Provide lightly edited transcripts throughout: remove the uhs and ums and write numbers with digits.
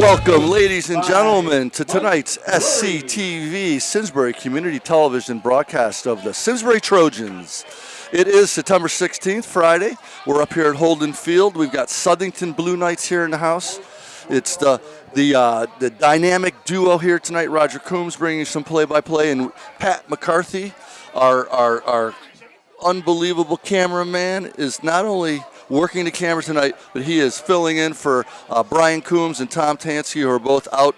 Welcome, ladies and gentlemen, to tonight's SCTV Simsbury Community Television broadcast of the Simsbury Trojans. It is September 16th, Friday. We're up here at Holden Field. We've got Southington Blue Knights here in the house. It's the dynamic duo here tonight. Roger Coombs bringing you some play-by-play, and Pat McCarthy, our unbelievable cameraman, is not only working the camera tonight, but he is filling in for Brian Coombs and Tom Tansky, who are both out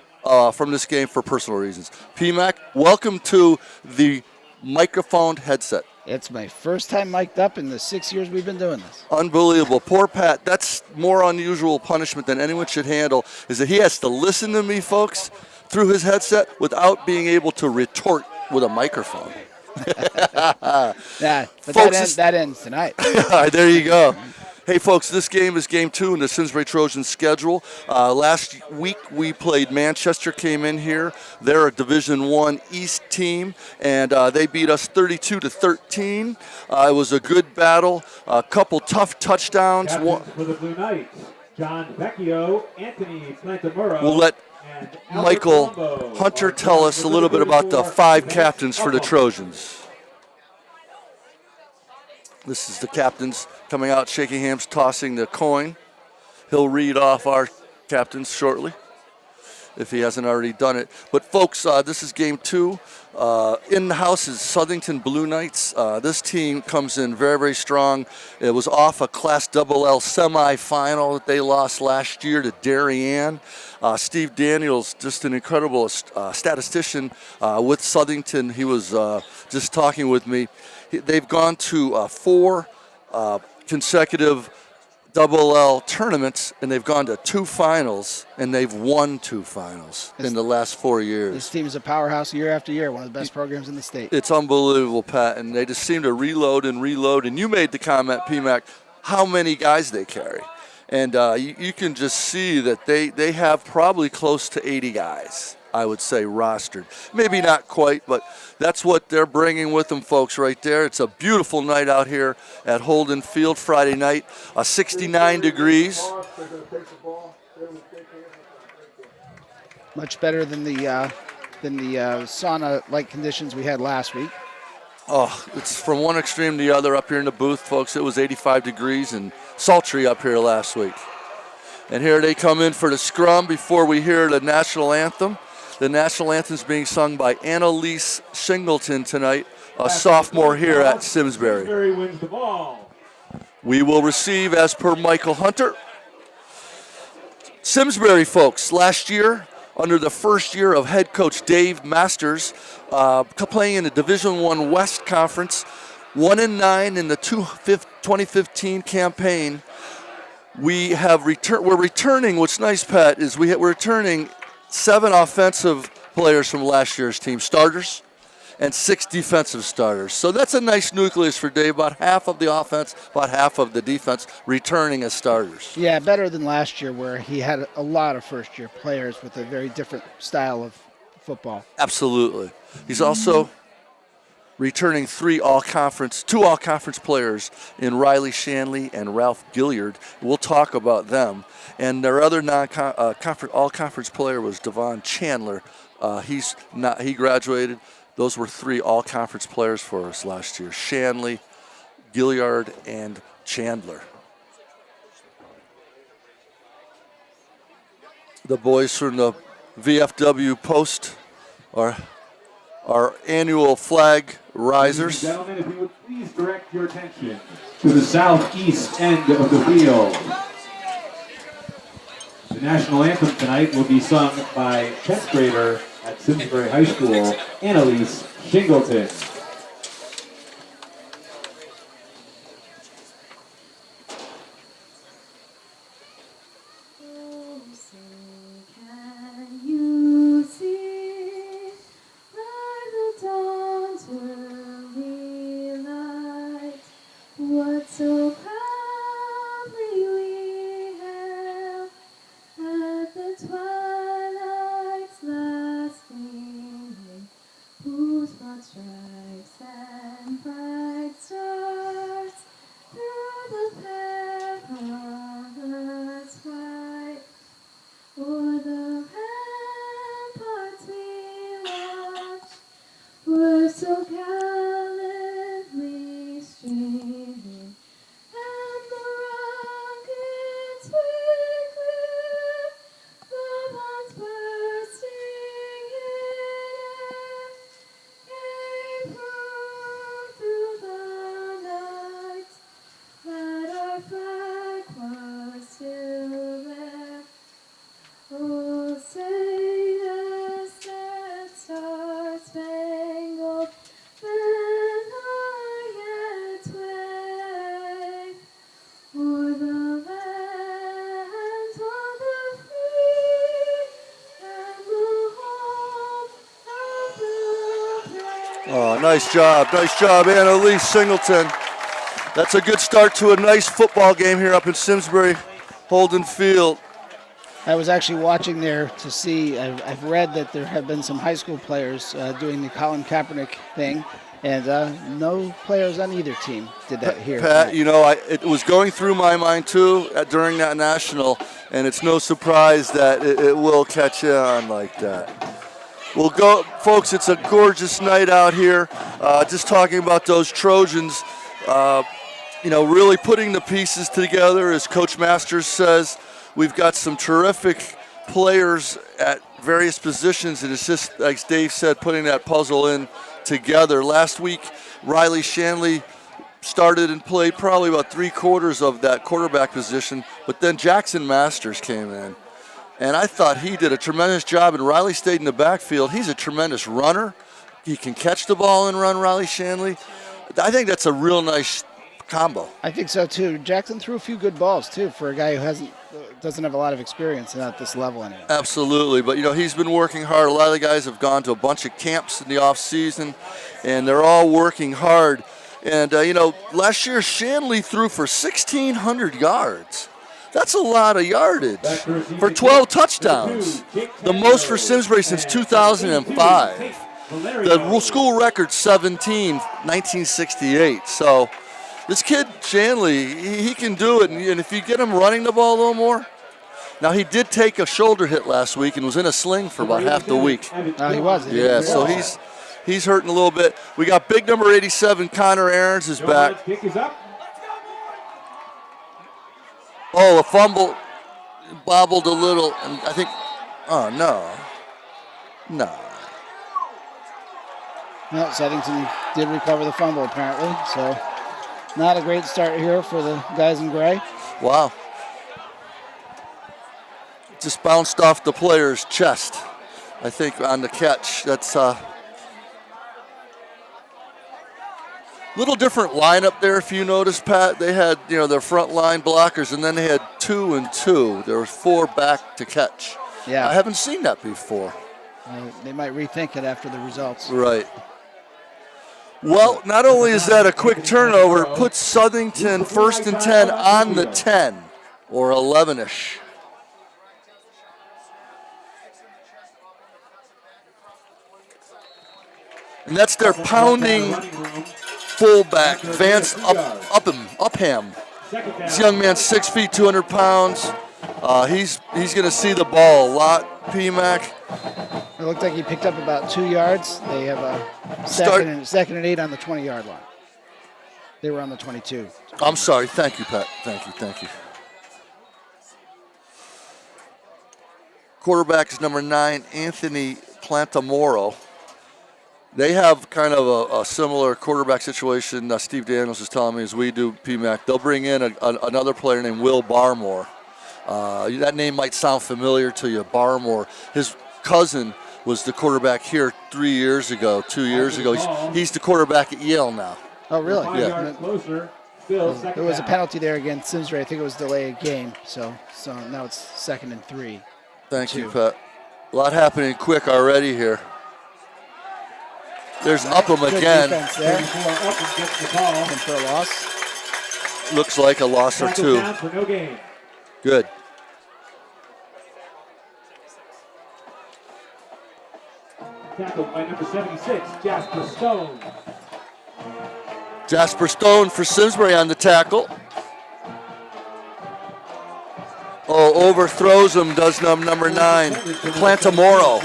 from this game for personal reasons. PMAC, welcome to the microphone headset. It's my first time mic'd up in the 6 years we've been doing this. Unbelievable. Poor Pat, that's more unusual punishment than anyone should handle, is that he has to listen to me, folks, through his headset without being able to retort with a microphone. Yeah, but Folks, that ends tonight. There you go. Hey, folks, this game is game 2 in the Simsbury Trojans schedule. Last week we played Manchester, came in here. They're a Division I East team, and they beat us 32-13. It was a good battle, a couple tough touchdowns. For the Blue Knights, John Vecchio, Anthony Plantamuro. We'll let Michael Hunter tell us a little bit about the 5 captains for the Trojans. This is the captains coming out, shaking hands, tossing the coin. He'll read off our captains shortly, if he hasn't already done it. But folks, this is game 2. In the house is Southington Blue Knights. This team comes in very, very strong. It was off a Class LL semifinal that they lost last year to Darien. Steve Daniels, just an incredible statistician with Southington. He was just talking with me. They've gone to 4 consecutive LL tournaments, and they've gone to 2 finals, and they've won 2 finals in the last 4 years. This team is a powerhouse year after year, one of the best programs in the state. It's unbelievable, Pat, and they just seem to reload, and you made the comment, PMAC, how many guys they carry. And you can just see that they have probably close to 80 guys, I would say, rostered. Maybe not quite, but that's what they're bringing with them, folks, right there. It's a beautiful night out here at Holden Field Friday night, 69 degrees. Much better than the sauna-like conditions we had last week. Oh, it's from one extreme to the other up here in the booth, folks. It was 85 degrees and sultry up here last week. And here they come in for the scrum before we hear the national anthem. The national anthem is being sung by Annalise Shingleton tonight, a sophomore here at Simsbury. Simsbury wins the ball. We will receive, as per Michael Hunter. Simsbury, folks, last year, under the first year of head coach Dave Masters, playing in the Division I West Conference, 1-9 in the 2015 campaign. We're returning. What's nice, Pat, is we're returning 7 offensive players from last year's team, starters, and 6 defensive starters. So that's a nice nucleus for Dave. About half of the offense, about half of the defense returning as starters. Yeah, better than last year where he had a lot of first-year players with a very different style of football. Absolutely. He's also returning 2 all-conference players in Riley Shanley and Ralph Gilliard. We'll talk about them. And their other all-conference player was Devon Chandler. He graduated. Those were 3 all-conference players for us last year: Shanley, Gilliard, and Chandler. The boys from the VFW Post are our annual flag risers. Ladies and gentlemen, if you would please direct your attention to the southeast end of the field. The national anthem tonight will be sung by 10th grader at Simsbury High School, Annalise Shingleton. So proudly we hailed at the twilight's last gleaming, whose broad stripes Nice job, Annalise Singleton. That's a good start to a nice football game here up in Simsbury, Holden Field. I was actually watching there to see. I've read that there have been some high school players doing the Colin Kaepernick thing, and no players on either team did that here. Pat, you know, it was going through my mind too during that national, and it's no surprise that it will catch on like that. We'll go, folks. It's a gorgeous night out here. Just talking about those Trojans, really putting the pieces together, as Coach Masters says. We've got some terrific players at various positions, and it's just, like Dave said, putting that puzzle in together. Last week, Riley Shanley started and played probably about 3/4 of that quarterback position, but then Jackson Masters came in, and I thought he did a tremendous job, and Riley stayed in the backfield. He's a tremendous runner. He can catch the ball and run, Riley Shanley. I think that's a real nice combo. I think so too. Jackson threw a few good balls too for a guy who doesn't have a lot of experience at this level anyway. Absolutely, but he's been working hard. A lot of the guys have gone to a bunch of camps in the off season, and they're all working hard. And last year Shanley threw for 1,600 yards. That's a lot of yardage for 12 touchdowns, the most for Simsbury since 2005. The school record 17, 1968. So this kid, Shanley, he can do it. And if you get him running the ball a little more. Now, he did take a shoulder hit last week and was in a sling for about half the week. He was. Yeah, so he's hurting a little bit. We got big number 87, Connor Aarons is back. Oh, a fumble. Bobbled a little. And I think, no. No, Southington did recover the fumble apparently, so not a great start here for the guys in gray. Wow. Just bounced off the player's chest, I think, on the catch. That's little different lineup there, if you notice, Pat. They had, their front line blockers, and then they had 2 and 2. There was 4 back to catch. Yeah. I haven't seen that before. They might rethink it after the results. Right. Well, not only is that a quick turnover, it puts Southington 1st and 10 on the 10, or 11-ish. And that's their pounding fullback, Vance Upham. This young man's 6 feet, 200 pounds. He's going to see the ball a lot, PMAC. It looked like he picked up about 2 yards. They have a second and 8 on the 20-yard line. They were on the 22. I'm sorry. Thank you, Pat. Thank you. Quarterback is number 9, Anthony Plantamoro. They have kind of a similar quarterback situation, Steve Daniels is telling me, as we do, PMAC. They'll bring in another player named Will Barmore. That name might sound familiar to you, Barmore. His cousin was the quarterback here 2 years ago. He's the quarterback at Yale now. Oh, really? Yeah. There was a penalty there against Simsbury. I think it was delayed game. So now it's 2nd and 3. Thank you, Pat. A lot happening quick already here. There's Upham again. Defense there. And for a loss. Looks like a loss or 2. Good. Tackled by number 76, Jasper Stone. Jasper Stone for Simsbury on the tackle. Oh, overthrows him, does number 9, Plantamoro.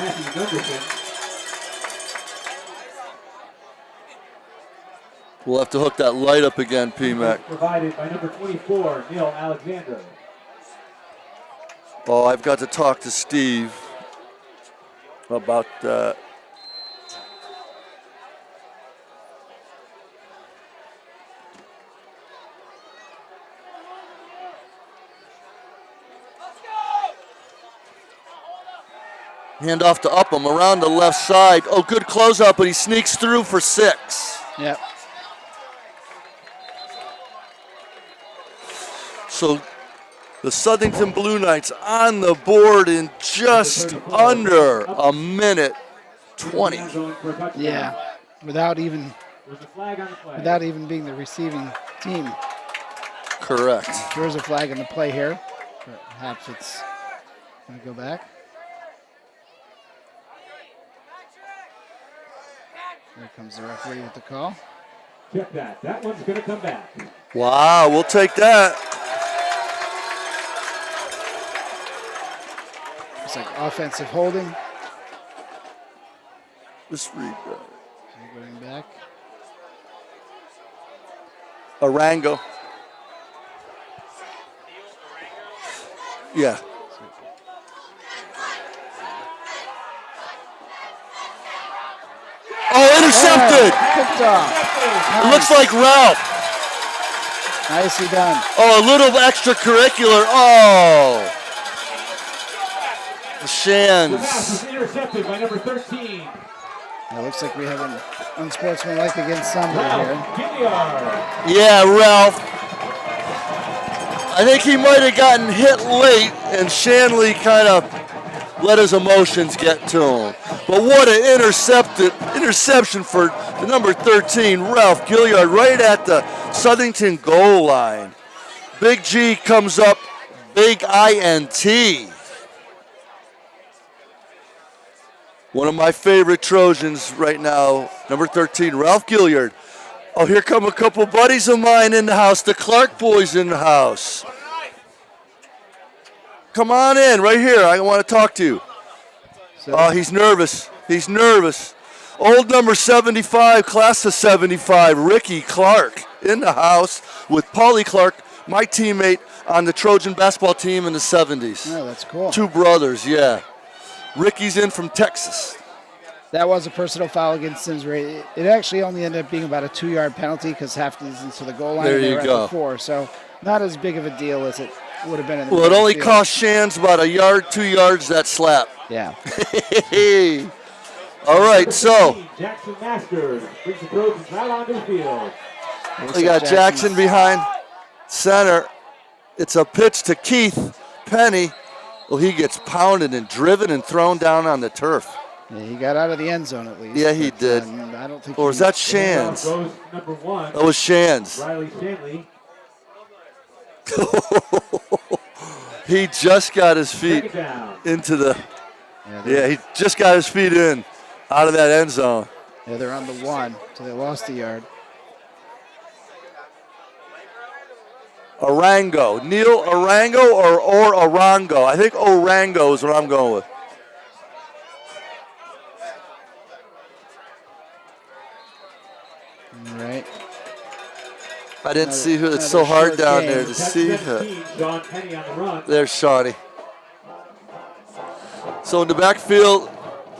We'll have to hook that light up again, PMAC. Provided by number 24, Neil Alexander. Oh, I've got to talk to Steve about that. Hand off to Upham around the left side. Oh, good closeout, but he sneaks through for 6. Yep. So the Southington Blue Knights on the board in just under a minute 20. Yeah. without even There's a flag on the play. without even being the receiving team. Correct. There's a flag in the play here. Perhaps it's going to go back. Here comes the referee with the call. Check that. That one's going to come back. Wow, we'll take that. It's like offensive holding. Just read that. Going back. Arango. Yeah. Oh, intercepted! Picked off. It looks like Ralph. Nicely done. Oh, a little extracurricular. Oh. The The Shans. pass is intercepted by number 13. It looks like we have an unsportsmanlike against somebody here. Ralph Gilliard. Yeah, Ralph. I think he might have gotten hit late, and Shanley kind of let his emotions get to him. But what an interception for the number 13, Ralph Gilliard, right at the Southington goal line. Big G comes up, big INT. One of my favorite Trojans right now, number 13, Ralph Gilliard. Oh, here come a couple buddies of mine in the house. The Clark boys in the house. Come on in, right here. I want to talk to you. Oh, he's nervous. He's nervous. Old number 75, class of 75, Ricky Clark in the house with Paulie Clark, my teammate on the Trojan basketball team in the 70s. Oh, that's cool. Two brothers, yeah. Ricky's in from Texas. That was a personal foul against Simsbury. It actually only ended up being about a 2-yard penalty because half distance to the goal line. There and they you were go. At the 4, so not as big of a deal as it would have been in the Well, it only field. cost Shans about a yard, 2 yards, that slap. Yeah. Hey. All right, so Jackson Masters brings the Trojans out onto the field. we got Jackson behind center. It's a pitch to Keith Penny. Well, he gets pounded and driven and thrown down on the turf. Yeah, he got out of the end zone at least. Yeah, he but, did. I don't think Or was he- that Handoff Shans? goes to number 1, That was Shans. Riley Stanley. He just got his feet Second down. into the. Yeah, Yeah, he just got his feet in out of that end zone. they're on the 1, so they lost a yard. Orango. Neil Orango or Orango? I think Orango is what I'm going with. All right. I didn't see who. It's so another hard short down game. there to see. 17, Sean Penny on the run. There's Shawnee. So in the backfield,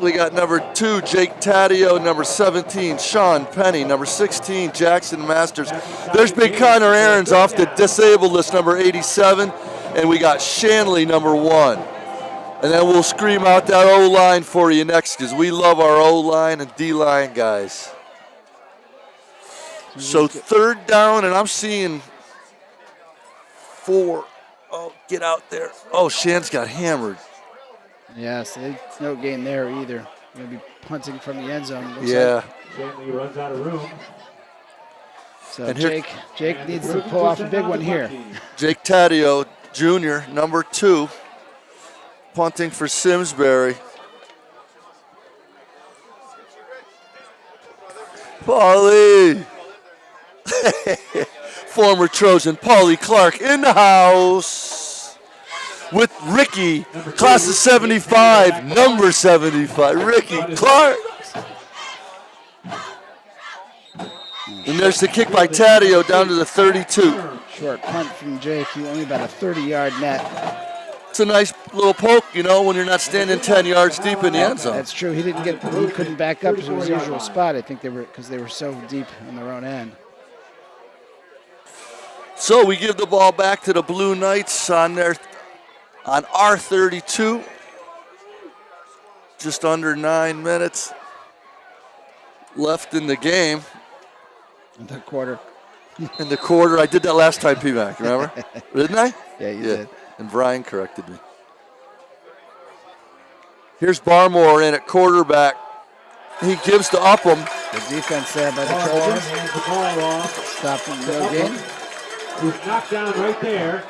we got number 2, Jake Taddeo, number 17, Sean Penny, number 16, Jackson Masters. There's Big Connor Aarons off the disabled list, number 87, and we got Shanley, number 1. And then we'll scream out that O-line for you next because we love our O-line and D-line guys. So third down, and I'm seeing 4. Oh, get out there. Oh, Shan's got hammered. Yeah, so there's no gain there either. Going to be punting from the end zone. Looks Yeah. like. Stanley runs out of room. So And here- Jake And needs the to Trojans pull will off a send big out one the here. punt team. Jake Taddeo, Jr., number 2, punting for Simsbury. Paulie. Former Trojan, Paulie Clark in the house with Ricky, class of 75, number 75, Ricky Clark. And there's the kick by Taddeo down to the 32. Short punt from Jake. He only about a 30-yard net. It's a nice little poke, you know, when you're not standing 10 yards deep in the end zone. That's true. He couldn't back up to his usual spot. I think because they were so deep on their own end. So we give the ball back to the Blue Knights on our 32. Just under 9 minutes left in the game. In the quarter. In the quarter, I did that last time, P-Mac, remember? Didn't I? Yeah, you did. And Brian corrected me. Here's Barmore in at quarterback. He gives to Upham. Good defense there by the Barmore Trojans. hands the ball off. Stopping to the Upham, game. who's knocked down right there.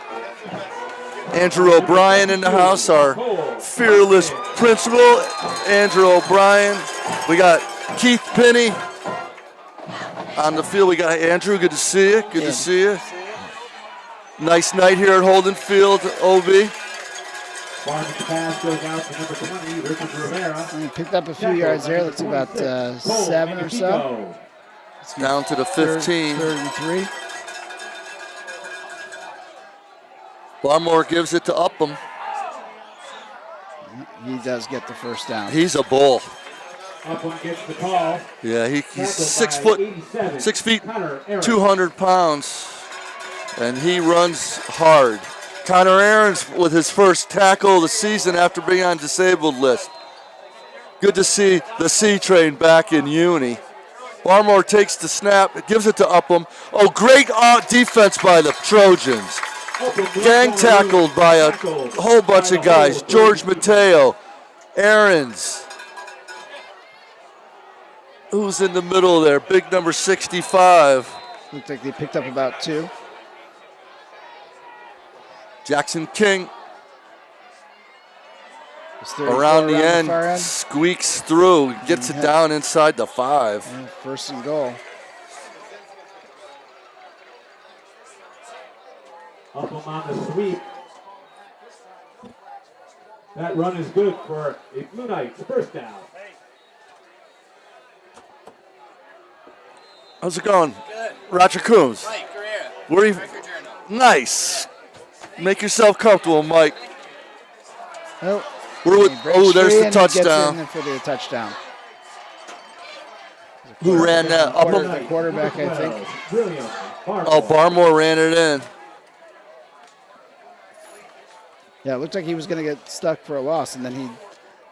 Andrew O'Brien in the house, our fearless principal. Andrew O'Brien. We got Keith Penny on the field. We got Andrew. Good to see you. Good to see you. Nice night here at Holden Field, OB. Barnes' pass goes out to number 20, Richard Rivera. He picked up a few yards there. Looks about 7 or so. Down to the 15. Third and 3. Barmore gives it to Upham. He does get the first down. He's a bull. Upham gets the call. Yeah, he's Tackled by 87, 6 feet, Connor Aaron. 200 pounds, and he runs hard. Connor Aaron's with his first tackle of the season after being on disabled list. Good to see the C train back in uni. Barmore takes the snap, gives it to Upham. Oh, great defense by the Trojans. Gang tackled by a whole bunch of guys. George Mateo, Aarons. Who's in the middle there? Big number 65. Looks like they picked up about 2. Jackson King It's 34 around the far end, end. squeaks through, gets it down inside the 5. Yeah, first and goal. Upham on the sweep. That run is good for a Blue Knights first down. How's it going? Good. Roger Coombs. Mike, Carrera. Where are you? Record Journal. Nice. Make yourself comfortable, Mike. Oh, We're with, he breaks oh, there's free the and he gets touchdown. in for the touchdown. Who ran that? Quarter- Upham? the quarterback, I think. William Barmore. Oh, Barmore ran it in. Yeah, it looked like he was going to get stuck for a loss, and then he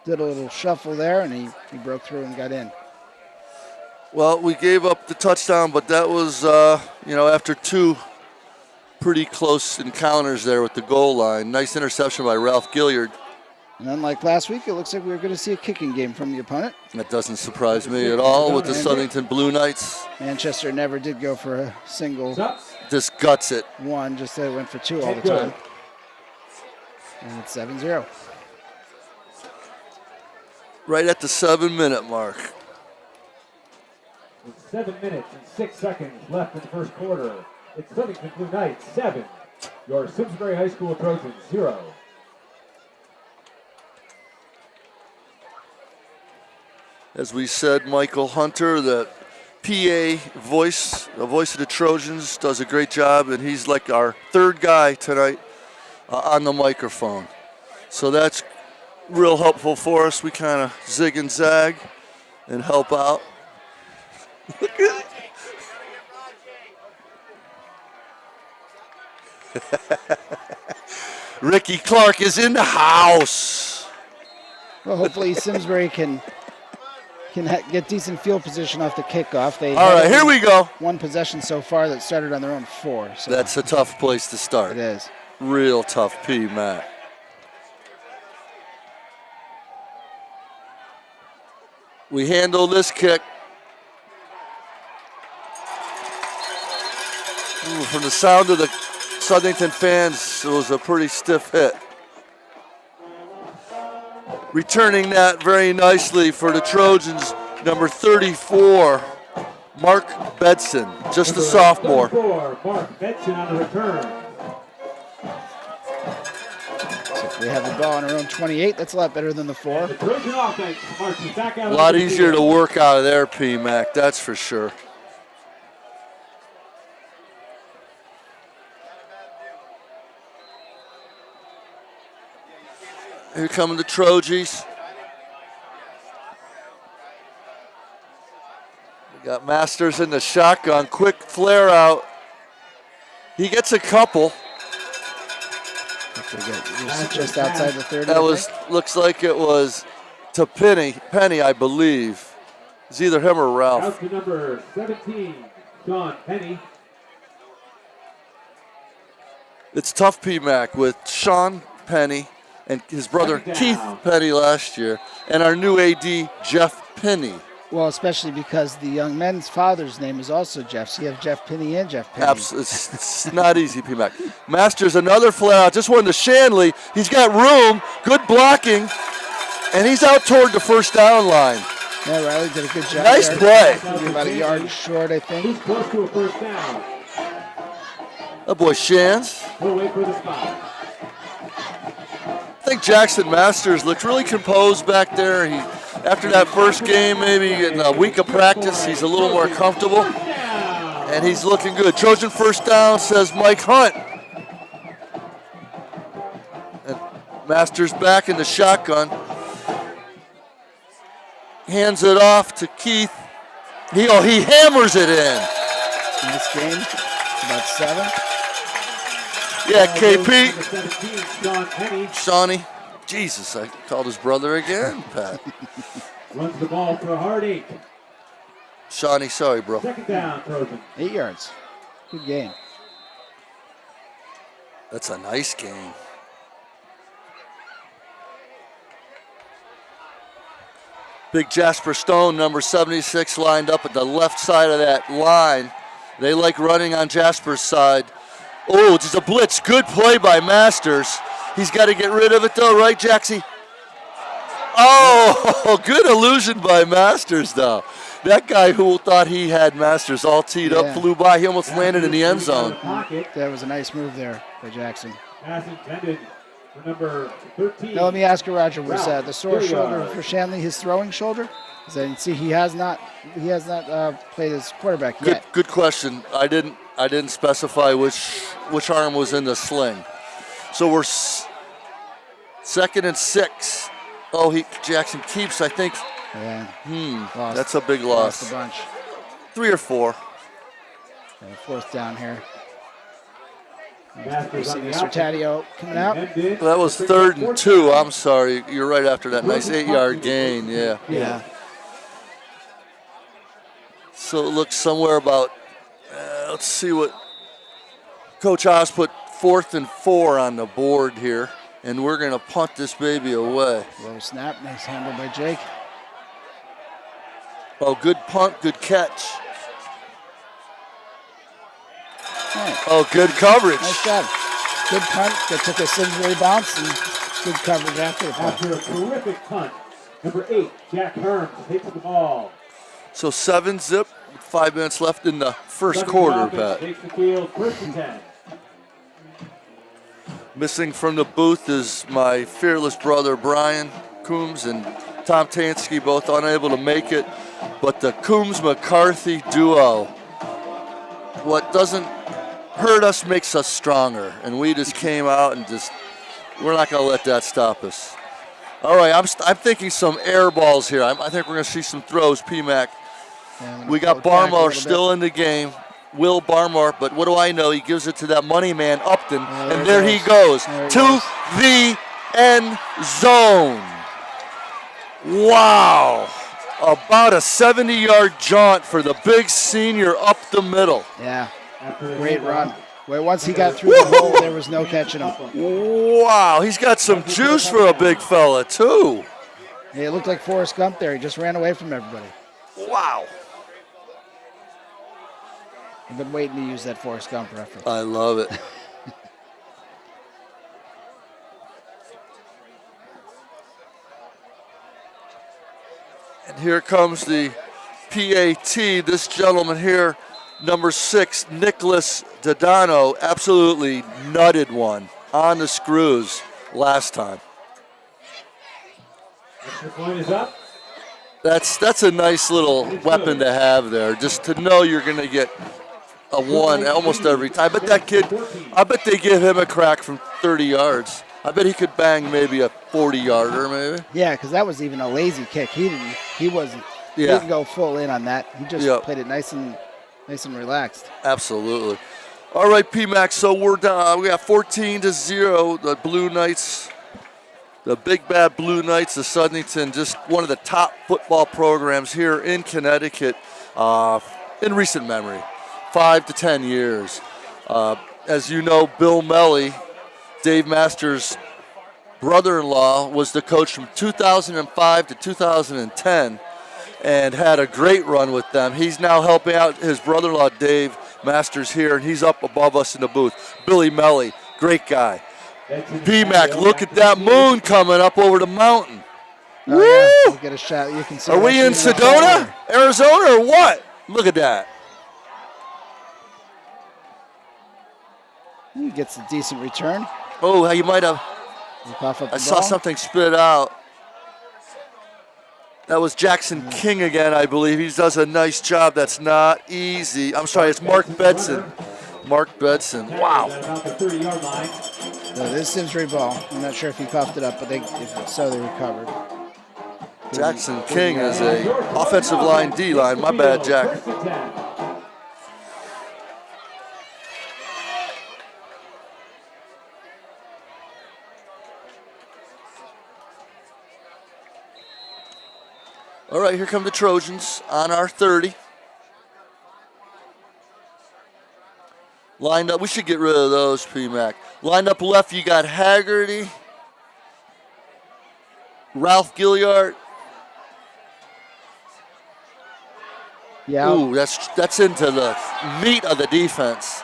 did a little shuffle there, and he broke through and got in. Well, we gave up the touchdown, but that was, after 2 pretty close encounters there with the goal line. Nice interception by Ralph Gilliard. And unlike last week, it looks like we're going to see a kicking game from the opponent. That doesn't surprise me at all with the Southington Blue Knights. Manchester never did go for a single Just guts it. one, just that it went for 2 all the time. And it's 7-0. Right at the 7-minute mark. With 7 minutes and 6 seconds left in the first quarter. It's Southington Blue Knights 7. Your Simsbury High School Trojans 0. As we said, Michael Hunter, the PA voice, the voice of the Trojans, does a great job, and he's like our 3rd guy tonight on the microphone. So that's real helpful for us. We kind of zig and zag and help out. Ricky Clark is in the house. Well, hopefully Simsbury can get decent field position off the kickoff. They All right, here we go. One possession so far that started on their own 4. So That's a tough place to start. it is. Real tough P, Matt. We handle this kick. Ooh, from the sound of the Southington fans, it was a pretty stiff hit. Returning that very nicely for the Trojans, number 34, Mark Bedson, just a sophomore. 34, Mark Benson on the return. So we have the ball on our own 28. That's a lot better than the 4. The Trojan offense marches back out. A lot easier to work out of there, P-Mac, that's for sure. Here come the Trojans. We got Masters in the shotgun, quick flare out. He gets a couple. Just outside the 30. That looks like it was to Penny, I believe. It's either him or Ralph. Out to number 17, Sean Penny. It's tough, P-Mac, with Sean Penny and his brother Keith Penny last year, and our new AD, Jeff Penny. Well, especially because the young men's father's name is also Jeff. So you have Jeff Pinney and Jeff Pinney. It's not easy, P-Mac. Masters, another flare out. Just one to Shanley. He's got room. Good blocking. And he's out toward the first down line. Yeah, Riley did a good job. Nice there. play. Maybe about a yard short, I think. He's close to a first down. Oh, boy, Shans. He'll wait for the spot. I think Jackson Masters looked really composed back there. After that first game, maybe in a week of practice, he's a little more comfortable. And he's looking good. Trojan first down, says Mike Hunt. And Masters back in the shotgun. Hands it off to Keith. He hammers it in. Nice game. About 7. Yeah, KP. 17, Shawnee. Jesus, I called his brother again, Pat. runs the ball for a hard 8. Shawnee, sorry, bro. Second down, Trojans. 8 yards. Good game. That's a nice game. Big Jasper Stone, number 76, lined up at the left side of that line. They like running on Jasper's side. Oh, it's a blitz. Good play by Masters. He's got to get rid of it, though, right, Jaxie? Oh, good illusion by Masters, though. That guy who thought he had Masters all teed up flew by. He almost landed in the end zone. That was a nice move there by Jackson. Pass intended for number 13. Now let me ask you, Roger, was the sore shoulder for Shanley his throwing shoulder? Because I didn't see he has not played as quarterback yet. Good question. I didn't specify which arm was in the sling. So we're 2nd and 6. Oh, Jackson keeps, I think. Yeah. That's a big loss. Lost a bunch. 3 or 4. And 4th down here. Masters on the Mr. Taddeo coming out. That was 3rd and 2. I'm sorry. You're right after that nice 8-yard gain. Yeah. So it looks somewhere about, let's see what Coach Oz put 4th and 4 on the board here. And we're going to punt this baby away. Low snap. Nice handle by Jake. Oh, good punt, good catch. Right. Oh, good coverage. Nice job. Good punt that took a Simsbury bounce and good coverage after the punt. After a terrific punt, number 8, Jack Herms takes the ball. So 7-zip, 5 minutes left in the first quarter, Pat. Takes the field, 1st and 10. Missing from the booth is my fearless brother, Brian Coombs, and Tom Tansky, both unable to make it. But the Coombs-McCarthy duo, what doesn't hurt us makes us stronger. And we just came out and we're not going to let that stop us. All right, I'm thinking some air balls here. I think we're going to see some throws, P-Mac. We got Barmore still in the game. Will Barmore, but what do I know? He gives it to that money man, Upton, and there he goes to the end zone. Wow. About a 70-yard jaunt for the big senior up the middle. Yeah, great run. Well, once he got through the hole, there was no catching him. Wow, he's got some juice for a big fella, too. Yeah, it looked like Forrest Gump there. He just ran away from everybody. Wow. I've been waiting to use that Forrest Gump reference. I love it. And here comes the PAT. This gentleman here, number 6, Nicholas Dodano, absolutely nutted one on the screws last time. Extra point is up. That's a nice little weapon to have there, just to know you're going to get a 1 almost every time. But that kid, I bet they give him a crack from 30 yards. I bet he could bang maybe a 40-yarder, maybe. Yeah, because that was even a lazy kick. He didn't go full in on that. He just played it nice and relaxed. Absolutely. All right, P-Mac, so we're down. We got 14-0. The Blue Knights, the big bad Blue Knights of Southington, just one of the top football programs here in Connecticut in recent memory, 5 to 10 years. As you know, Bill Melly, Dave Masters' brother-in-law, was the coach from 2005 to 2010. and had a great run with them. He's now helping out his brother-in-law, Dave Masters, here, and he's up above us in the booth. Billy Melly, great guy. P-Mac, look at that moon coming up over the mountain. Oh, Woo! yeah. You get a shot. You can see. Are we in Sedona, Arizona, or what? Look at that. He gets a decent return. Oh, you might have. Cough up the I saw ball. something spit out. That was Jackson King again, I believe. He does a nice job. That's not easy. I'm sorry, it's Mark Bedson. Mark Bedson. Wow. No, this is Simsbury ball. I'm not sure if he coughed it up, but if so, they recovered. Jackson King is a offensive line, D-line. My bad, Jack. All right, here come the Trojans on our 30. Lined up, we should get rid of those, P-Mac. Lined up left, you got Haggerty, Ralph Gilliard. Yeah. Ooh, that's into the meat of the defense.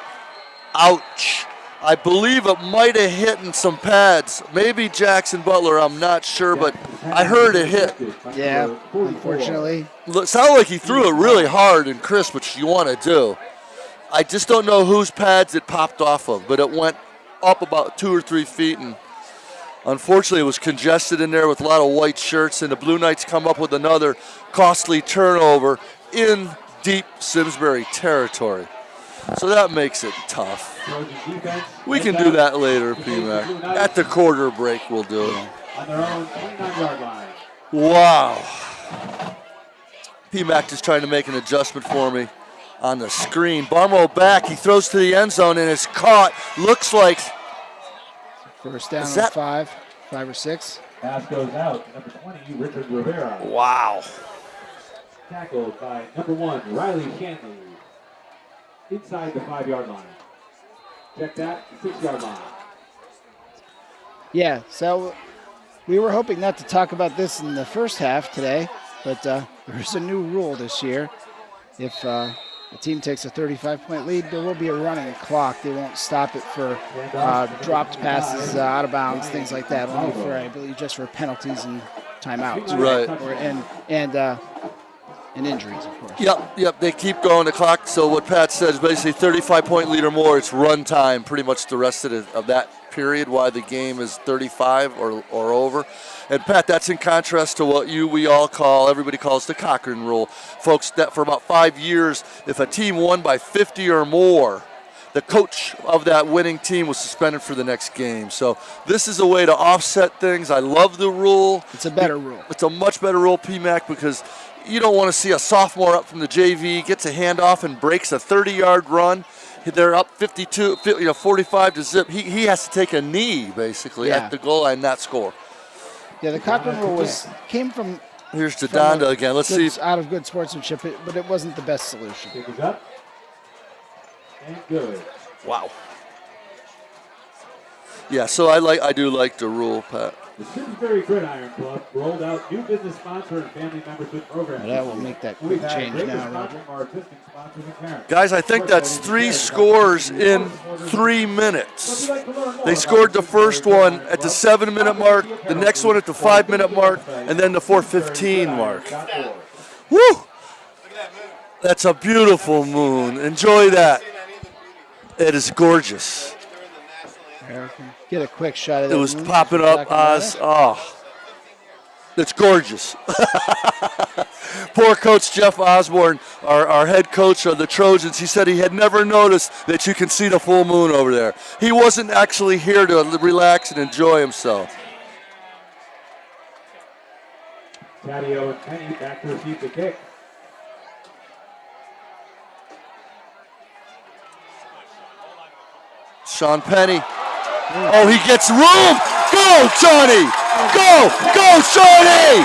Ouch. I believe it might have hit in some pads. Maybe Jackson Butler, I'm not sure, but I heard it hit. Yeah, unfortunately. Look, sounded like he threw it really hard and crisp, which you want to do. I just don't know whose pads it popped off of, but it went up about 2 or 3 feet, and unfortunately it was congested in there with a lot of white shirts, and the Blue Knights come up with another costly turnover in deep Simsbury territory. So that makes it tough. We can do that later, P-Mac. At the quarter break, we'll do it. On their own 29-yard line. Wow. P-Mac just trying to make an adjustment for me on the screen. Barmo back, he throws to the end zone and it's caught. Looks like. First down Is on that- 5 or 6. Pass goes out. Number 20, Richard Rivera. Wow. Tackled by number 1, Riley Shanley. Inside the 5-yard line. Check that, 6-yard line. Yeah, so we were hoping not to talk about this in the first half today, but there's a new rule this year. If a team takes a 35-point lead, there will be a running clock. They won't stop it for dropped passes, out of bounds, things like that. Only for, I believe, just for penalties and timeouts. Right. And injuries, of course. Yep, they keep going the clock. So what Pat said is basically 35-point lead or more, it's run time pretty much the rest of that period, why the game is 35 or over. And Pat, that's in contrast to what everybody calls the Cochran rule. Folks, that for about 5 years, if a team won by 50 or more, the coach of that winning team was suspended for the next game. So this is a way to offset things. I love the rule. It's a better rule. It's a much better rule, PMAC, because you don't want to see a sophomore up from the JV, gets a handoff and breaks a 30-yard run. They're up 45 to zip. He has to take a knee, basically, at the goal line, not score. Yeah, the Cochran rule came from. Here's Donda again. Let's see. Out of good sportsmanship, but it wasn't the best solution. Kick is up. And good. Wow. Yeah, so I do like the rule, Pat. The Simsbury Gridiron Club rolled out new business sponsor and family membership programs. Well, that will make that quick change now, Roger. Our existing sponsors and parents. Guys, I think that's 3 scores in 3 minutes. They scored the first one at the 7-minute mark, the next one at the 5-minute mark, and then the 4:15 mark. Woo! That's a beautiful moon. Enjoy that. It is gorgeous. Get a quick shot of that. It was popping up, Oz. Oh, it's gorgeous. Poor Coach Jeff Osborne, our head coach of the Trojans, he said he had never noticed that you can see the full moon over there. He wasn't actually here to relax and enjoy himself. Taddeo and Penny back to receive the kick. Sean Penny. Oh, he gets room. Go, Johnny. Go, Shawnee.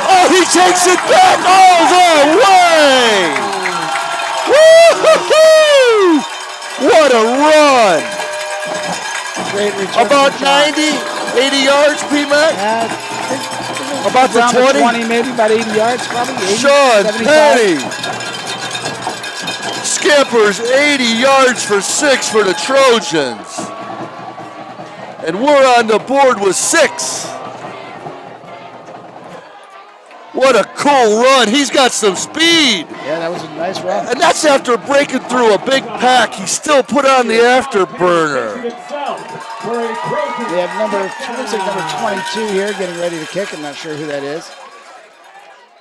Oh, he takes it back all the way. Woo-hoo-hoo! What a run. Great return. About 90, 80 yards, P-Mac? It was About the around 20? the 20, maybe about 80 yards, probably. 80, Sean 75. Penny scampers 80 yards for 6 for the Trojans. And we're on the board with 6. What a cool run. He's got some speed. Yeah, that was a nice run. And that's after breaking through a big pack. He still put on the afterburner. We have looks like number 22 here getting ready to kick. I'm not sure who that is.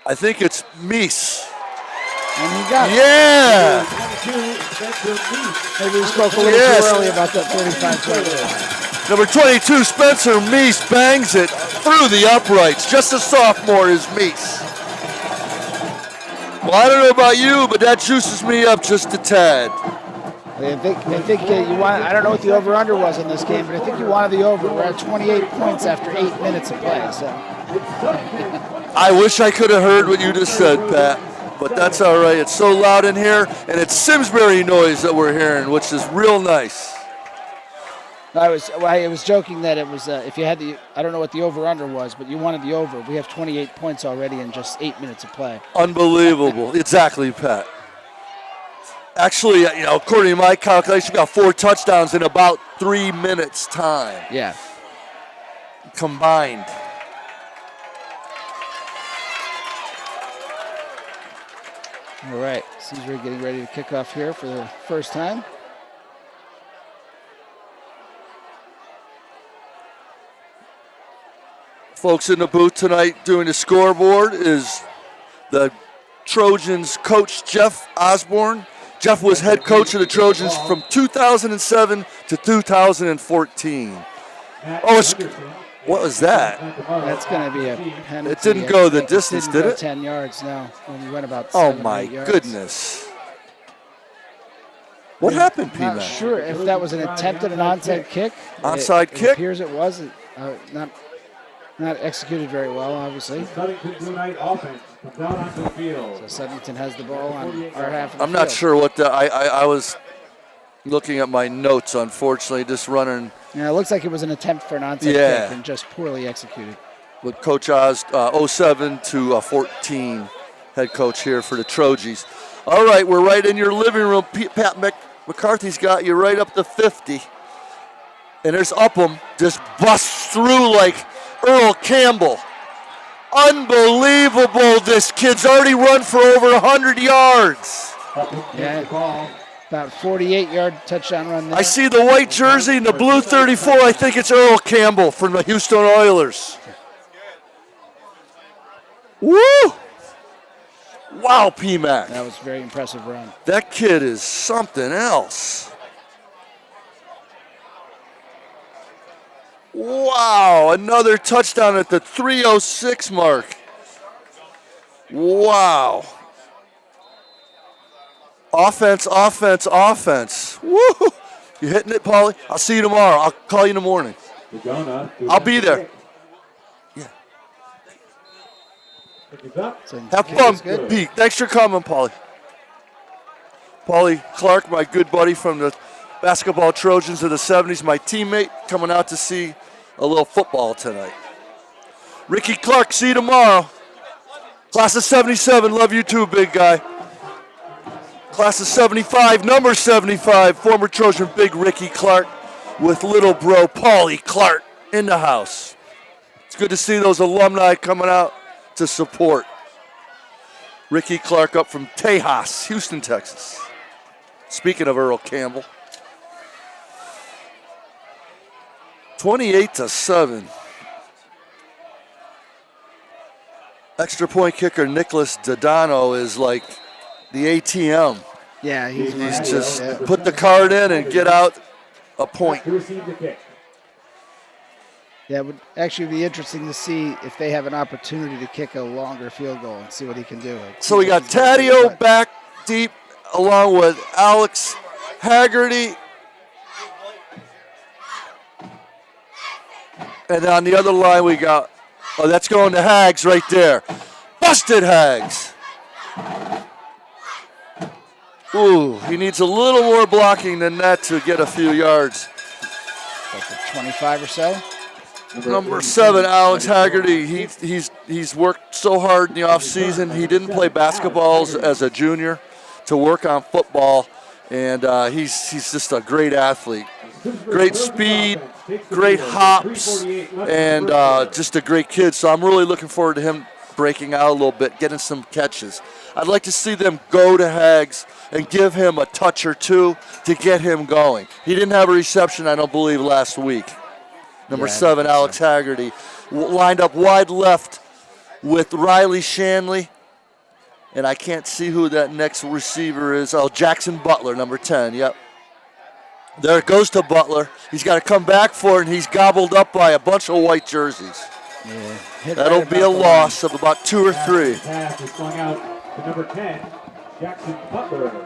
I think it's Meese. And he got it. Yeah. Maybe we spoke a little too early about that 35-point lead. Number 22, Spencer Meese, bangs it through the uprights. Just a sophomore is Meese. Well, I don't know about you, but that juices me up just a tad. I think you want. I don't know what the over/under was in this game, but I think you wanted the over. We're at 28 points after 8 minutes of play. So I wish I could have heard what you just said, Pat, but that's all right. It's so loud in here, and it's Simsbury noise that we're hearing, which is real nice. I was joking that it was if you had the, I don't know what the over/under was, but you wanted the over. We have 28 points already in just 8 minutes of play. Unbelievable. Exactly, Pat. Actually, according to my calculation, we got 4 touchdowns in about 3 minutes time. Yeah. Combined. All right. Simsbury getting ready to kick off here for the first time. Folks in the booth tonight doing the scoreboard is the Trojans coach, Jeff Osborne. Jeff was head coach of the Trojans from 2007 to 2014. What was that? That's going to be a penalty. It didn't go the distance, did it? 10 yards, no. When we went about Oh 7 or my 8 yards. goodness. What happened, Not P-Mac? sure if that was an attempt at an onside kick. Onside It kick? appears it was. Not executed very well, obviously. Southington Blue Knight offense comes out onto the field. So Southington has the ball on our half of the I'm not field. sure what I was looking at my notes, unfortunately, just running Yeah, it looks like it was an attempt for an onside Yeah. kick and just poorly executed. with Coach Oz, 07 to 14 head coach here for the Trojans. All right, we're right in your living room. Pat McCarthy's got you right up to 50. And there's Upham, just busts through like Earl Campbell. Unbelievable, this kid's already run for over 100 yards. Yeah, about 48-yard touchdown run there. I see the white jersey and the blue 34. I think it's Earl Campbell from the Houston Oilers. Woo! Wow, P-Mac. That was a very impressive run. That kid is something else. Wow, another touchdown at the 3:06 mark. Wow. Offense, offense, offense. Woo! You hitting it, Paulie? I'll see you tomorrow. I'll call you in the morning. I'll be there. Yeah. Have fun, Pete. Thanks for coming, Paulie. Paulie Clark, my good buddy from the basketball Trojans of the 70s, my teammate, coming out to see a little football tonight. Ricky Clark, see you tomorrow. Class of 77, love you too, big guy. Class of 75, number 75, former Trojan big Ricky Clark with little bro Paulie Clark in the house. It's good to see those alumni coming out to support. Ricky Clark up from Tejas, Houston, Texas. Speaking of Earl Campbell. 28-7. Extra point kicker Nicholas Dodano is like the ATM. Yeah, he's just put the card in and get out a point. Yeah, it would actually be interesting to see if they have an opportunity to kick a longer field goal and see what he can do. So we got Taddeo back deep along with Alex Haggerty. And on the other line we got, that's going to Hags right there. Busted Hags. Ooh, he needs a little more blocking than that to get a few yards. Like 25 or so. Number 7, Alex Haggerty. He's worked so hard in the offseason. He didn't play basketball as a junior to work on football, and he's just a great athlete. Great speed, great hops, and just a great kid. So I'm really looking forward to him breaking out a little bit, getting some catches. I'd like to see them go to Hags and give him a touch or two to get him going. He didn't have a reception, I don't believe, last week. Number 7, Alex Haggerty, lined up wide left with Riley Shanley. And I can't see who that next receiver is. Oh, Jackson Butler, number 10, yep. There it goes to Butler. He's got to come back for it, and he's gobbled up by a bunch of white jerseys. Yeah, that'll be a loss of about 2 or 3. Pass is flung out to number 10, Jackson Butler.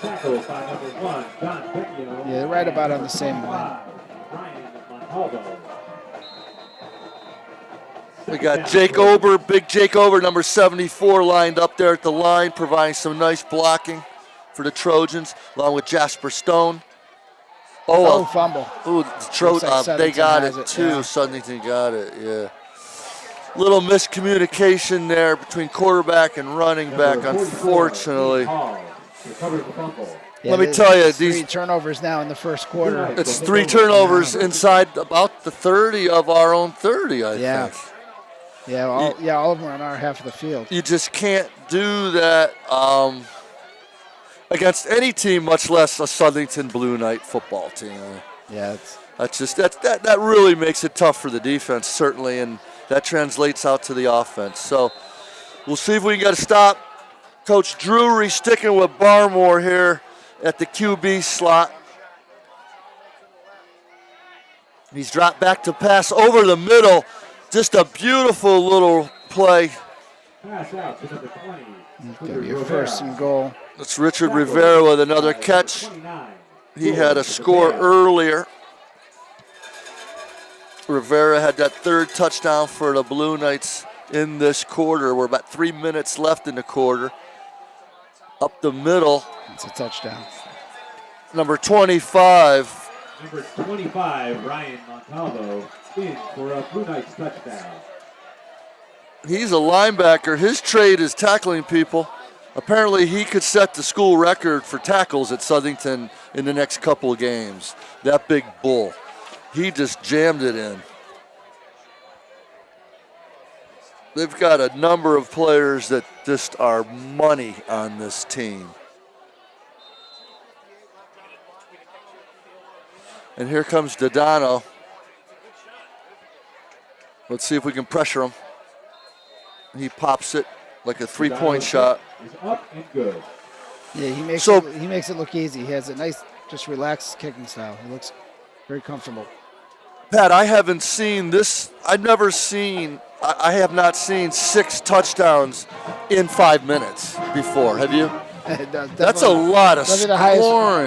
Tackled by number 1, John Vecchio. Yeah, they're right about on the same line. Ryan Montalvo. We got Jake Ober, big Jake Ober, number 74, lined up there at the line, providing some nice blocking for the Trojans, along with Jasper Stone. Fumble. Ooh, they got it too. Yeah. Southington got it, yeah. Little miscommunication there between quarterback and running back, unfortunately. Yeah, Let me tell you, these 3 turnovers now in the first quarter. It's 3 turnovers inside about the 30 of our own 30, I think. Yeah, all of them are on our half of the field. You just can't do that against any team, much less a Southington Blue Knight football team. Yeah, that really makes it tough for the defense, certainly, and that translates out to the offense. So we'll see if we can get a stop. Coach Drury sticking with Barmore here at the QB slot. He's dropped back to pass over the middle. Just a beautiful little play. Pass out to number 20. It's going to be a 1st and goal. It's Richard Rivera with another catch. He had a score earlier. Rivera had that 3rd touchdown for the Blue Knights in this quarter. We're about 3 minutes left in the quarter. Up the middle. It's a touchdown. Number 25. Number 25, Ryan Montalvo, in for a Blue Knights touchdown. He's a linebacker. His trade is tackling people. Apparently he could set the school record for tackles at Southington in the next couple of games. That big bull. He just jammed it in. They've got a number of players that just are money on this team. And here comes Dodano. Let's see if we can pressure him. He pops it like a 3-point shot. He's up and good. Yeah, he makes it look easy. He has a nice, just relaxed kicking style. He looks very comfortable. Pat, I haven't seen this. I have not seen 6 touchdowns in 5 minutes before. Have you? That's a lot of scoring.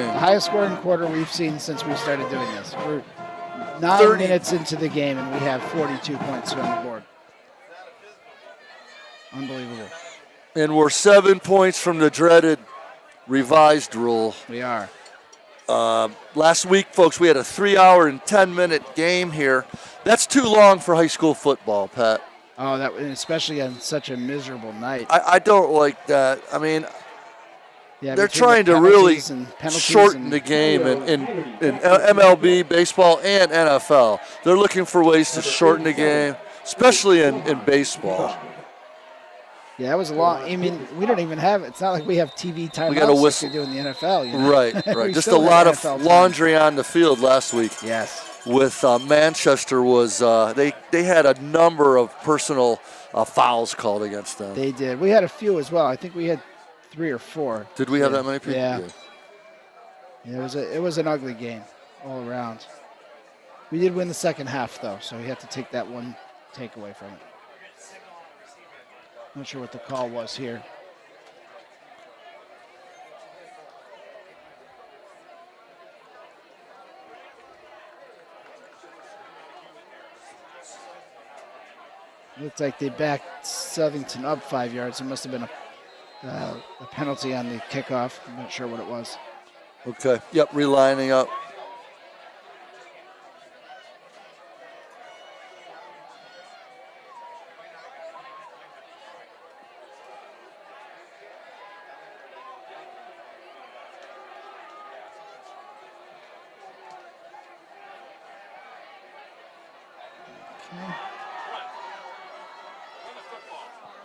The highest scoring quarter we've seen since we started doing this. We're 9 minutes into the game, and we have 42 points on the board. Unbelievable. And we're 7 points from the dreaded revised rule. We are. Last week, folks, we had a 3-hour and 10-minute game here. That's too long for high school football, Pat. Oh, especially on such a miserable night. I don't like that. I mean, yeah, they're trying to really shorten the game in MLB, baseball, and NFL. They're looking for ways to shorten the game, especially in baseball. Yeah, that was a long. I mean, we don't even have. It's not like we have TV timeouts. We got a whistle. Like we do in the NFL. You know? Right. Just a lot of laundry on the field last week. Yes. With Manchester was they had a number of personal fouls called against them. They did. We had a few as well. I think we had 3 or 4. Did we have that many people? Yeah. It was an ugly game all around. We did win the second half though, so we had to take that one takeaway from it. Not sure what the call was here. Looks like they backed Southington up 5 yards. It must have been a penalty on the kickoff. I'm not sure what it was. Okay. Yep, relining up.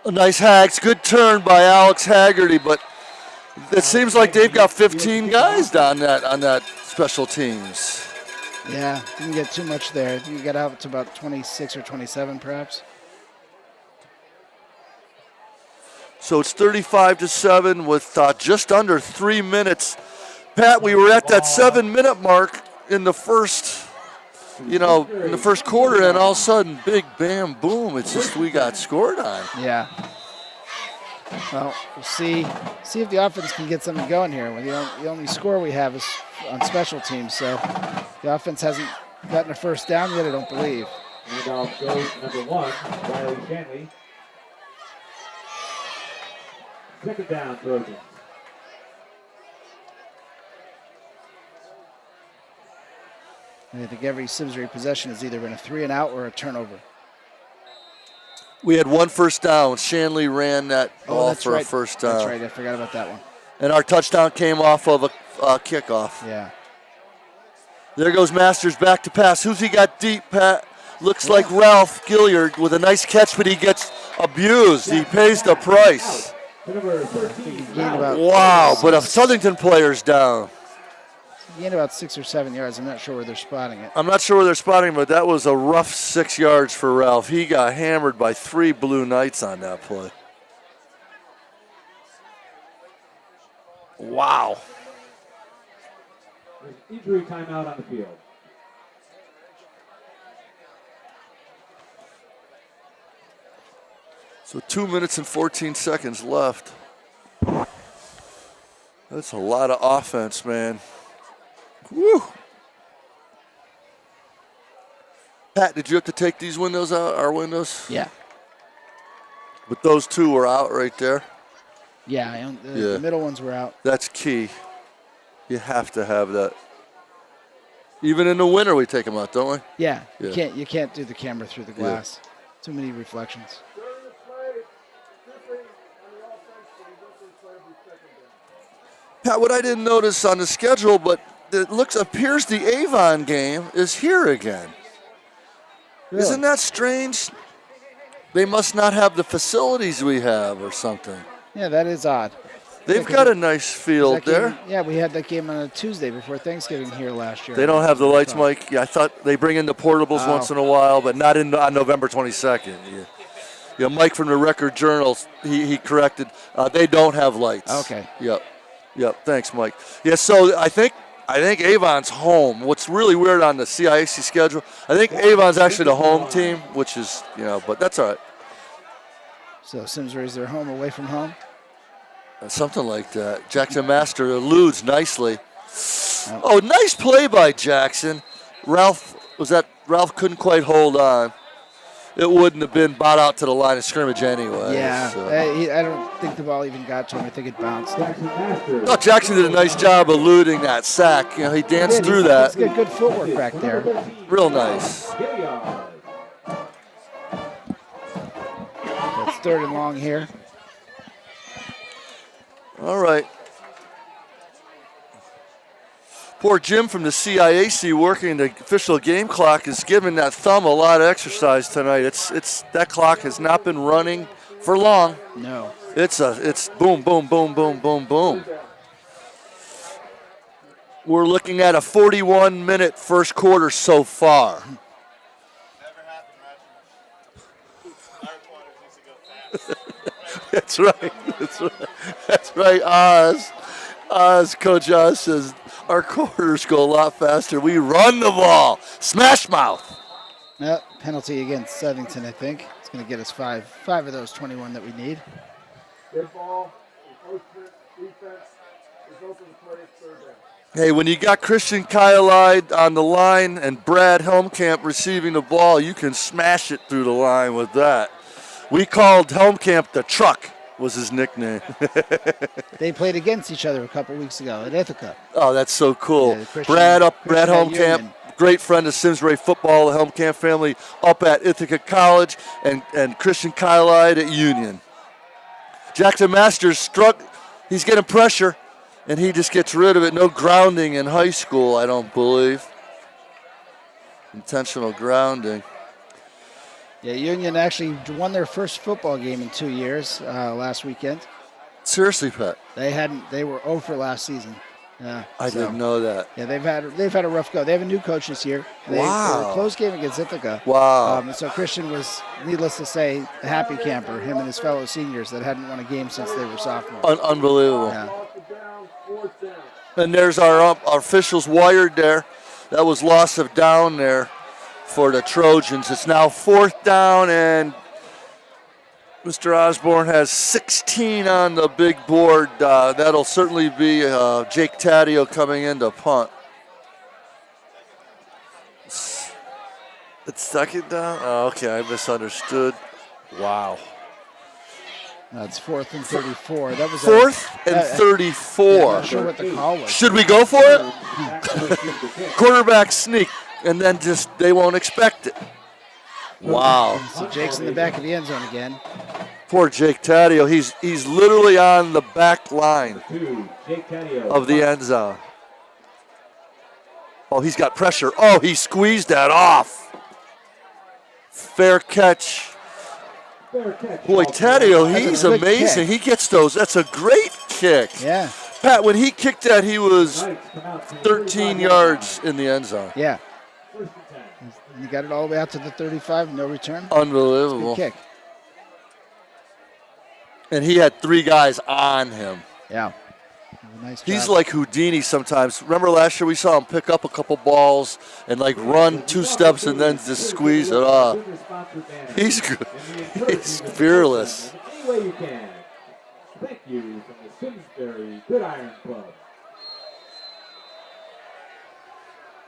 A nice Hags. Good turn by Alex Haggerty, but it seems like they've got 15 guys on that special teams. Yeah, didn't get too much there. I think you got out to about 26 or 27, perhaps. So it's 35-7 with just under 3 minutes. Pat, we were at that 7-minute mark in the first, in the first quarter, and all of a sudden, big bam, boom! It's just we got scored on. Yeah. Well, we'll see if the offense can get something going here. The only score we have is on special teams, so the offense hasn't gotten a first down yet, I don't believe. Handoff goes number 1, Riley Shanley. Second down, Trojans. And I think every Simsbury possession has either been a 3-and-out or a turnover. We had one first down. Shanley ran that ball for a first down. That's right. I forgot about that one. And our touchdown came off of a kickoff. Yeah. There goes Masters back to pass. Who's he got deep, Pat? Looks like Ralph Gilliard with a nice catch, but he gets abused. He pays the price. Wow, but a Southington player's down. He gained about 6 or 7 yards. I'm not sure where they're spotting it. I'm not sure where they're spotting him, but that was a rough 6 yards for Ralph. He got hammered by 3 Blue Knights on that play. Wow. There's injury timeout on the field. So 2 minutes and 14 seconds left. That's a lot of offense, man. Woo! Pat, did you have to take these windows out, our windows? Yeah. But those two were out right there? Yeah, the middle ones were out. That's key. You have to have that. Even in the winter, we take them out, don't we? Yeah. You can't do the camera through the glass. Yeah. Too many reflections. Pat, what I didn't notice on the schedule, but it appears the Avon game is here again. Really? Isn't that strange? They must not have the facilities we have or something. Yeah, that is odd. They've got a nice field there. Yeah, we had that game on a Tuesday before Thanksgiving here last year. They don't have the lights, Mike. Yeah, I thought they bring in the portables once in a while, but not on November 22nd. Yeah, Mike from the Record Journal, he corrected. They don't have lights. Okay. Yep. Thanks, Mike. Yeah, so I think Avon's home. What's really weird on the CIAC schedule, I think Avon's actually the home team, which is, but that's all right. So Simsbury's their home away from home? Something like that. Jackson Master eludes nicely. Oh, nice play by Jackson. Ralph couldn't quite hold on. It wouldn't have been bought out to the line of scrimmage anyway. Yeah, so. I don't think the ball even got to him. I think it bounced. Oh, Jackson did a nice job eluding that sack. He danced through that. He's got good footwork back there. Real nice. It's 3rd and long here. All right. Poor Jim from the CIAC working the official game clock is giving that thumb a lot of exercise tonight. It's that clock has not been running for long. No. It's boom, boom, boom, boom, boom, boom. We're looking at a 41-minute first quarter so far. That's right. That's right. Coach Oz says our quarters go a lot faster. We run the ball. Smash mouth. Yep, penalty against Southington, I think. It's going to get us five of those 21 that we need. Good ball. Defense. Result of the play is 3rd down. Hey, when you got Christian Kylide on the line and Brad Helmkamp receiving the ball, you can smash it through the line with that. We called Helmkamp the Truck, was his nickname. They played against each other a couple weeks ago at Ithaca. Oh, that's so cool. Yeah, Brad Christian Helmkamp, great friend of Simsbury football, the Helmkamp family up at Ithaca College, and Christian Kylide at Union. Jackson Masters struck. He's getting pressure, and he just gets rid of it. No grounding in high school, I don't believe. Intentional grounding. Yeah, Union actually won their first football game in 2 years last weekend. Seriously, Pat. They were 0 for last season. I didn't know that. Yeah, they've had a rough go. They have a new coach this year. They were a close game against Ithaca. Wow. So Christian was, needless to say, a happy camper, him and his fellow seniors that hadn't won a game since they were sophomores. Unbelievable. Yeah. Fourth down. And there's our officials wired there. That was loss of down there for the Trojans. It's now 4th down, and Mr. Osborne has 16 on the big board. That'll certainly be Jake Taddeo coming in to punt. It's 2nd down? Oh, okay, I misunderstood. Wow. That's 4th and 34. That was 4th and 34. I'm not sure what the call was. Should we go for it? Quarterback sneak, and then just they won't expect it. Wow. So Jake's in the back of the end zone again. Poor Jake Taddeo. He's literally on the back line of the end zone. Oh, he's got pressure. Oh, he squeezed that off. Fair catch. Boy, Taddeo, he's good amazing. kick. He gets those. That's a great kick. Yeah. Pat, when he kicked that, he was 13 yards in the end zone. Yeah. You got it all the way out to the 35, no return. Unbelievable. Good kick. And he had 3 guys on him. Yeah. Nice job. He's like Houdini sometimes. Remember last year we saw him pick up a couple balls and like run 2 steps and then just squeeze it off. He's good. He's fearless. Any way you can. Thank you from the Simsbury Good Iron Club.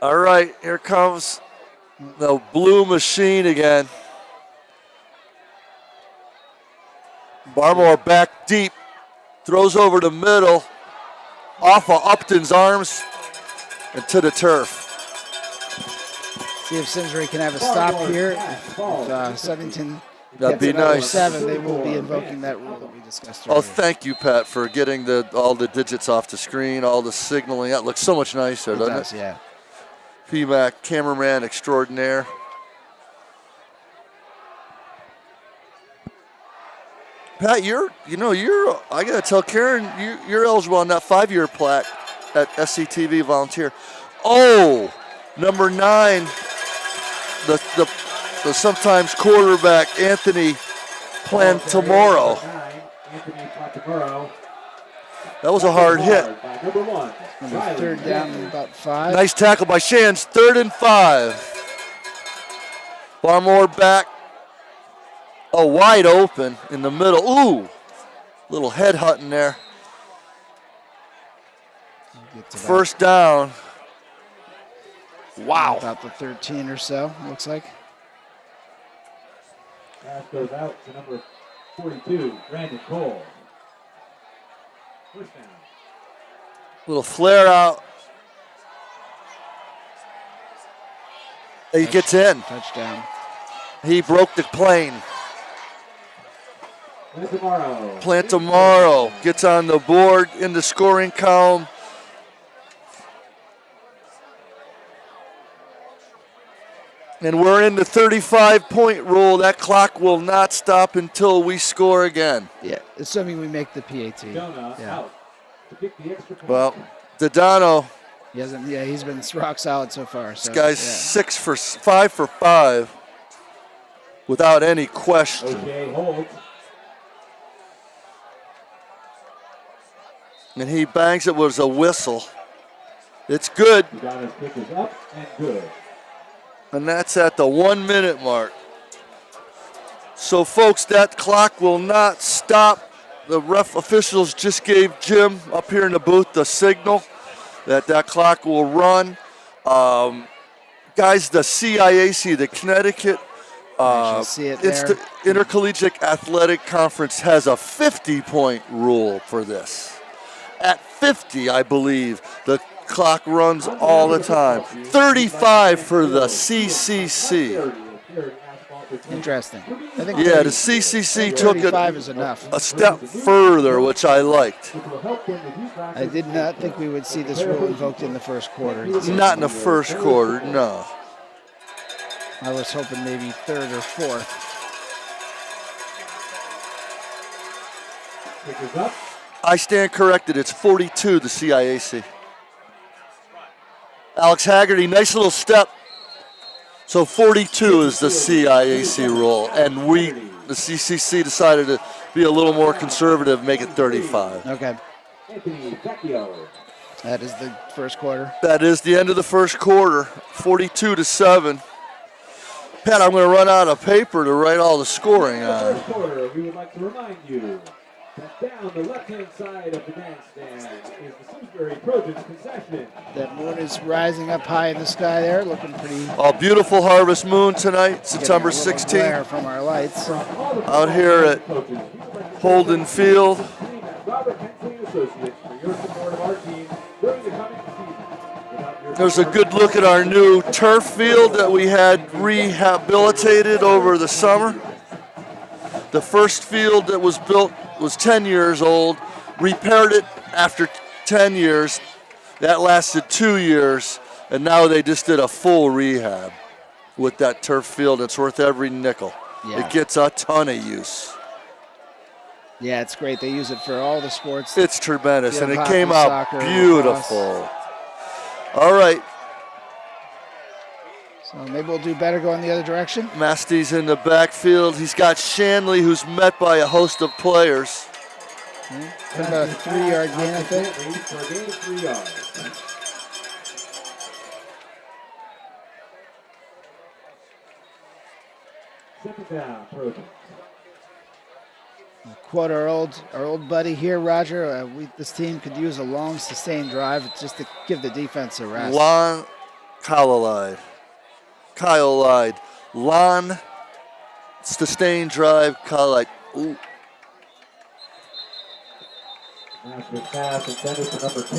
All right, here comes the blue machine again. Barmore back deep, throws over the middle, off of Upton's arms, and to the turf. See if Simsbury can have a stop here. If Southington That'd gets be another nice. 7, they will be invoking that rule that we discussed Oh, earlier. thank you, Pat, for getting all the digits off the screen, all the signaling. That looks so much nicer, It doesn't does, it? yeah. PMAC, cameraman extraordinaire. Pat, I gotta tell Karen, you're eligible on that 5-year plaque at SCTV volunteer. Oh, number 9, the sometimes quarterback Anthony Plantamoro. That was a hard hit. Number 1. Gonna be 3rd down and about 5. Nice tackle by Shands. 3rd and 5. Barmore back. Oh, wide open in the middle. Ooh, little head hunting there. Get to 1st down. Wow. About the 13 or so, looks like. Pass goes out to number 42, Brandon Cole. First down. Little flare out. He gets in. Touchdown. He broke the plane. Tomorrow. Plantamaro gets on the board in the scoring column. And we're in the 35-point rule. That clock will not stop until we score again. Yeah, assuming we make the PAT. Jonah Yeah. out to kick the extra point. Well, Dodano, He's been rock solid so far. So, this guy's 5 for 5 without any question. Okay, hold. And he bangs it with a whistle. It's good. Dodano's kick is up and good. And that's at the 1-minute mark. So, folks, that clock will not stop. The ref officials just gave Jim up here in the booth the signal that clock will run. Guys, the CIAC, the Connecticut see it there. Intercollegiate Athletic Conference, has a 50-point rule for this. At 50, I believe, the clock runs all the time. 35 for the CCC. Interesting. I think Yeah, the CCC took 35 it is enough. a step further, which I liked. I did not think we would see this rule invoked in the first quarter. Not in the first quarter, no. I was hoping maybe 3rd or 4th. Kickers up. I stand corrected. It's 42, the CIAC. Alex Haggerty, nice little step. So 42 is the CIAC rule, and the CCC, decided to be a little more conservative, make it 35. Okay. Anthony Vecchio. That is the first quarter. That is the end of the first quarter, 42-7. Pat, I'm going to run out of paper to write all the scoring on. First quarter, we would like to remind you that down the left-hand side of the bandstand is the Simsbury Trojans concession. That moon is rising up high in the sky there, looking pretty. A beautiful harvest moon tonight, September Getting a little 16th, glare from our lights. out here at Holden Field. Robert Hensley and Associates for your support of our team during the coming season. Without your There's a good look at our new turf field that we had rehabilitated over the summer. The first field that was built was 10 years old, repaired it after 10 years. That lasted 2 years, and now they just did a full rehab with that turf field. It's worth every nickel. Yeah. It gets a ton of use. Yeah, it's great. They use it for all the sports. It's tremendous, Field and it hockey, came out soccer, beautiful. All right, So maybe we'll do better going the other direction. Masty's in the backfield. He's got Shanley, who's met by a host of players. About a 3-yard gain, I think. For a gain of 3 yards. Second down, Trojans. Quote our old buddy here, Roger. This team could use a long, sustained drive just to give the defense a rest. Lon Kyle Lied. Lon, sustained drive, Kyle Lied. Ooh, Master's pass intended for number 2,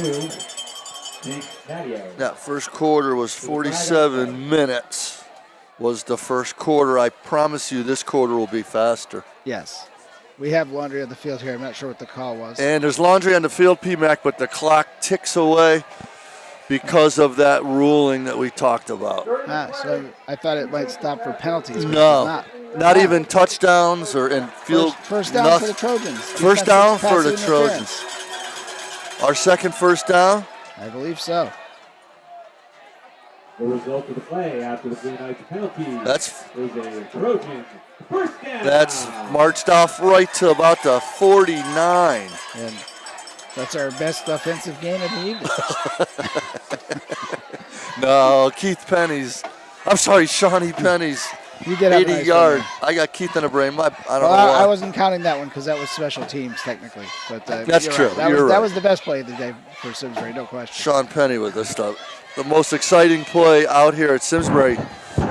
Jake Nadio. that first quarter was 47 minutes. Was the first quarter. I promise you this quarter will be faster. Yes. We have laundry on the field here. I'm not sure what the call was. And there's laundry on the field, PMAC, but the clock ticks away because of that ruling that we talked about. So I thought it might stop for penalties. But No, it's not even touchdowns or in field. First down nothing. for the Trojans. First Defensive down for pass the interference. Trojans. Our second first down. I believe so. The result of the play after the Blue Knights penalty That's is a Trojan first down. That's marched off right to about the 49. And that's our best offensive gain of the evening. No, Keith Penny's. I'm sorry, Shawnee Penny's. You did have a 80 nice yard. one I got Keith in the brain. I don't there. know Well, why. I wasn't counting that one because that was special teams technically. But That's you're true. right. That You're was, That right. was the best play of the day for Simsbury, no question. Sean Penny with this stuff. The most exciting play out here at Simsbury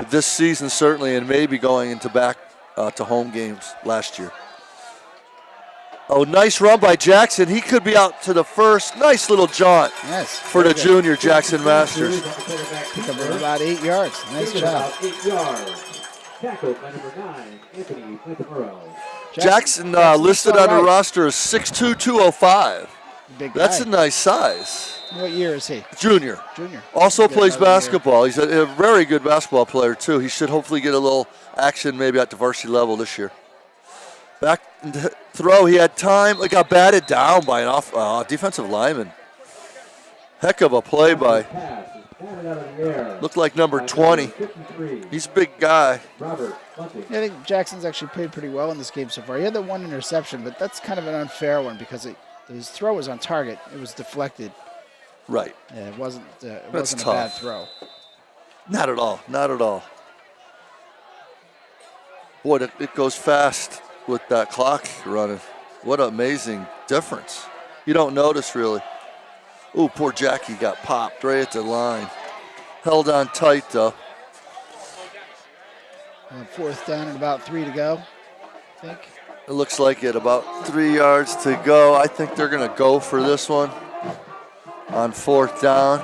this season, certainly, and maybe going into back to home games last year. Oh, nice run by Jackson. He could be out to the first. Nice little jaunt Yes. for the very good. junior Jackson Masters. Pick up about 8 yards. Nice job. About 8 yards. Tackled by number 9, Anthony Plantamuro. Jackson Jackson's listed all on the right. roster as 6'2", 205. Big guy. That's a nice size. What year is he? Junior. Junior. Also Good plays another year. basketball. He's a very good basketball player, too. He should hopefully get a little action maybe at the varsity level this year. Back throw, he had time. It got batted down by an defensive lineman. Heck of a play by, Pass is batted out of the air. looked like number by 20. 53, He's a big guy. Robert Bunting. Yeah, I think Jackson's actually played pretty well in this game so far. He had the one interception, but that's kind of an unfair one because his throw was on target. It was deflected. Right. Yeah, it wasn't a tough. bad throw. Not at all. Not at all. Boy, it goes fast with that clock running. What an amazing difference. You don't notice really. Ooh, poor Jackie got popped right at the line. Held on tight though. Fourth down and about 3 to go, I think. It looks like it. About 3 yards to go. I think they're going to go for this one on fourth down.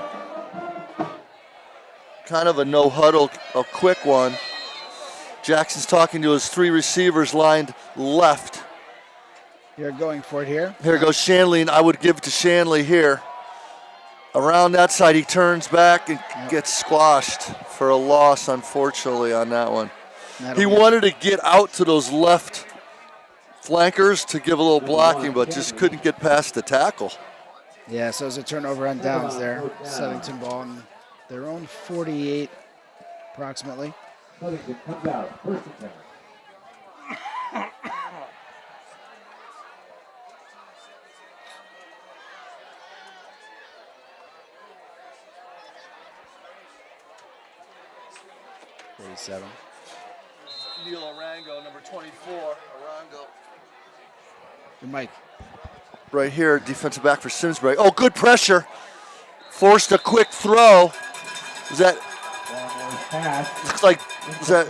Kind of a no huddle, a quick one. Jackson's talking to his 3 receivers lined left. You're going for it here. Here goes Shanley, and I would give it to Shanley here. Around that side, he turns back and gets squashed for a loss, unfortunately, on that one. That'll He be- wanted to get out to those left flankers to give a little blocking, but just couldn't get past the tackle. Yeah, so it's a turnover on downs there. Southington ball on their own 48 approximately. Southington comes out, first and 10. Neil Arango, number 24. Arango. Mike. Right here, defensive back for Simsbury. Oh, good pressure. Forced a quick throw. Was that? Looks like was that?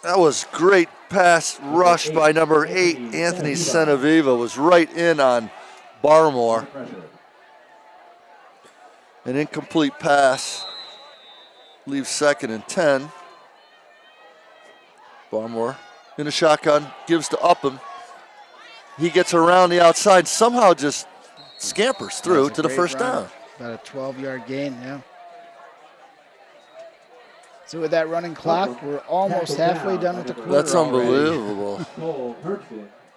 That was great pass rush by number 8, Anthony Senaviva. Was right in on Barmore. An incomplete pass. Leaves 2nd and 10. Barmore in a shotgun, gives to Upham. He gets around the outside, somehow just scampers through to the first down. About a 12-yard gain, yeah. So with that running clock, we're almost halfway done with the quarter. That's unbelievable.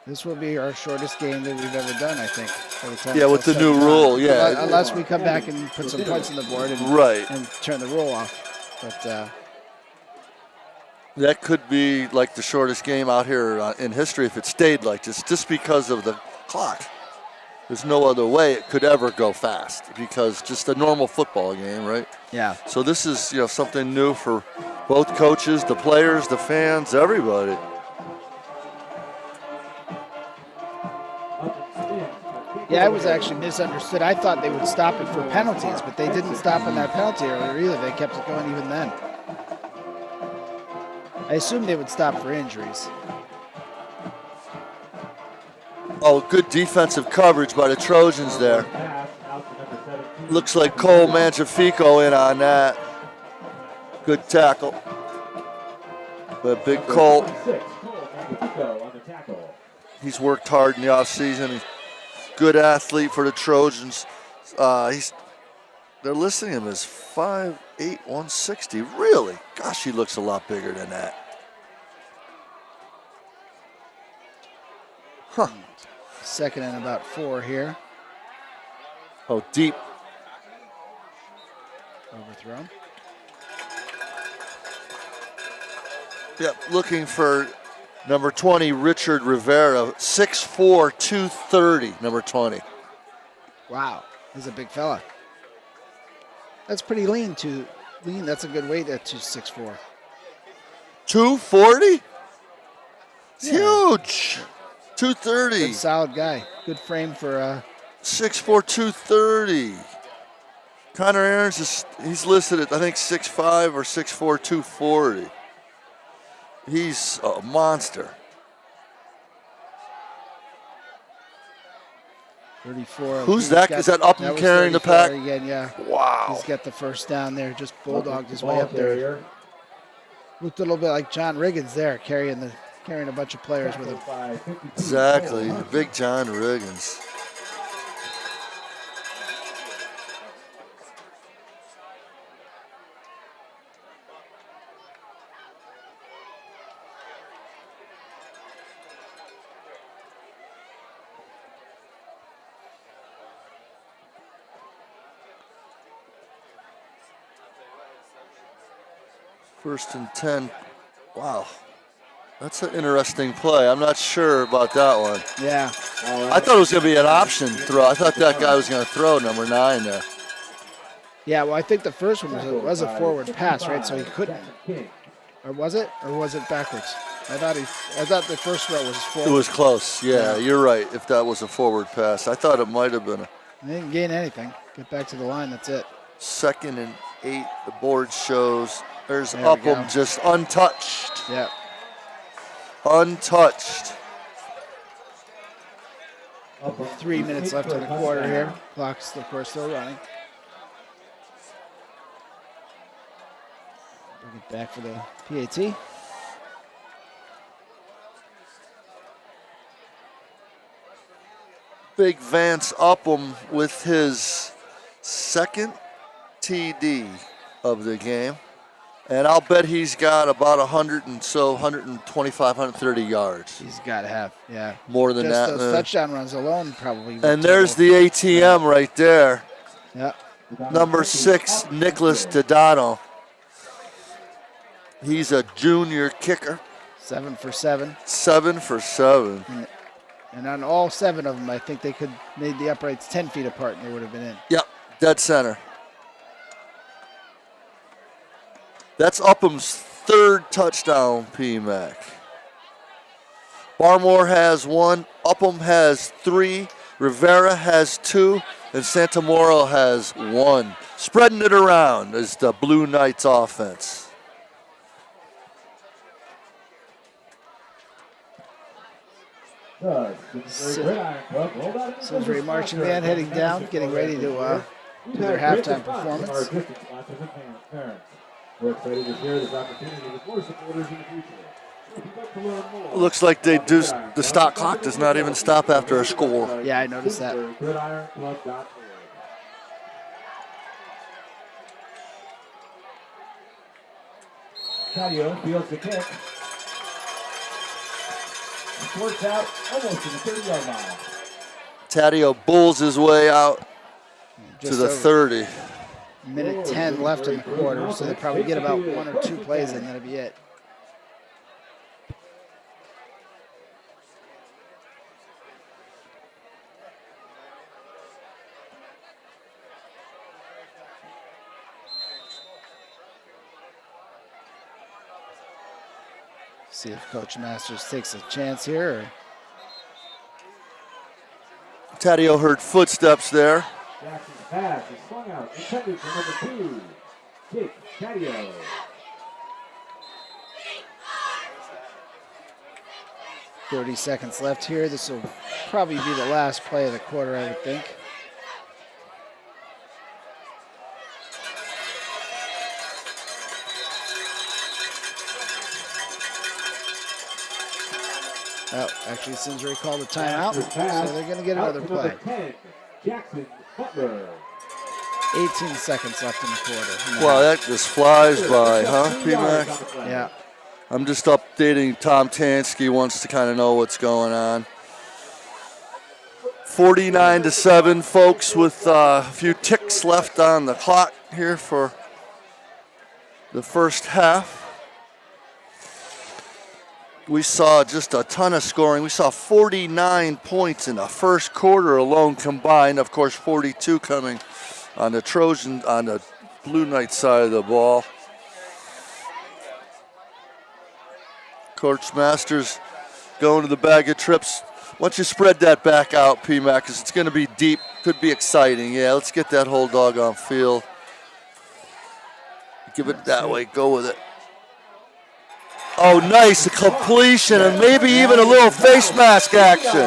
This will be our shortest game that we've ever done, I think. By the time Yeah, with the new rule, yeah. Unless we come back and put some points on the board and, right. and turn the rule off. But that could be like the shortest game out here in history if it stayed like this, just because of the clock. There's no other way it could ever go fast because just a normal football game, right? Yeah. So this is, something new for both coaches, the players, the fans, everybody. Yeah, I was actually misunderstood. I thought they would stop it for penalties, but they didn't stop on that penalty earlier either. They kept it going even then. I assumed they would stop for injuries. Oh, good defensive coverage by the Trojans there. Looks like Cole Mangiafico in on that. Good tackle. But big Cole. He's worked hard in the offseason. Good athlete for the Trojans. They're listing him as 5'8", 160. Really? Gosh, he looks a lot bigger than that. Huh. 2nd and about 4 here. Oh, deep. Overthrown. Yep, looking for number 20, Richard Rivera, 6'4", 230, number 20. Wow, he's a big fella. That's pretty lean. That's a good weight at 6'4". 240? It's Yeah. huge. 230. Good solid guy. Good frame for 6'4", 230. Connor Aarons, he's listed at, I think, 6'5" or 6'4", 240. He's a monster. 34. Who's that? Is that Upham carrying the pack? Again, yeah. Wow. He's got the first down there. Just bulldogged his way up there. Looked a little bit like John Riggins there, carrying a bunch of players with him. Exactly. Big John Riggins. First and 10. Wow. That's an interesting play. I'm not sure about that one. Yeah. I thought it was going to be an option throw. I thought that guy was going to throw number 9 there. Yeah, well, I think the first one was a forward pass, right? So he couldn't. Or was it? Or was it backwards? I thought the first throw was forward. It was close. Yeah, you're right. If that was a forward pass. I thought it might have been They didn't gain anything. Get back to the line. That's it. 2nd and 8. The board shows. There's There we Upham go. just untouched. Yeah. Untouched. 3 minutes left in the quarter here. Clock's, of course, still running. Bring it back for the PAT. Big Vance Upham with his 2nd TD of the game. And I'll bet he's got about 125, 130 yards. He's got to have, yeah. More than Just that. those touchdown runs alone probably. And there's the ATM right there. Yeah. Number 6, Nicholas Dodano. He's a junior kicker. 7 for 7. 7 for 7. And on all 7 of them, I think they could made the uprights 10 feet apart and they would have been in. Yep, dead center. That's Upham's 3rd touchdown, P-Mac. Barmore has 1, Upham has 3, Rivera has 2, and Santamoro has 1. Spreading it around is the Blue Knights offense. Simsbury marching band heading down, getting ready to do their halftime performance. We're excited to share this opportunity with more supporters in the future. If you'd like to learn more, Looks like they do. The stock clock does not even stop after a score. Yeah, I noticed that. GridironClub.org. Cadio fields the kick. Squirts out almost to the 30-yard line. Taddeo bulls his way out to Just the over 30. Minute 10 left in the quarter, so they probably get about 1 or 2 plays and that'll be it. See if Coach Masters takes a chance here. Or Taddeo heard footsteps there. Jackson's pass is swung out, intended for number 2, Jake Cadio. .30 seconds left here. This will probably be the last play of the quarter, I would think. Oh, actually, Simsbury called a timeout, so they're going to get another play. 10, Jackson Butler. 18 seconds left in the quarter. Wow, that just flies by, huh, P-Mac? Yeah. I'm just updating. Tom Tansky wants to kind of know what's going on. 49-7, folks, with a few ticks left on the clock here for the first half. We saw just a ton of scoring. We saw 49 points in the first quarter alone combined. Of course, 42 coming on the Trojans, on the Blue Knights side of the ball. Coach Masters going to the bag of trips. Why don't you spread that back out, P-Mac, because it's going to be deep. Could be exciting. Yeah, let's get that whole dog on field. Give it that way. Go with it. Oh, nice. A completion and maybe even a little face mask action.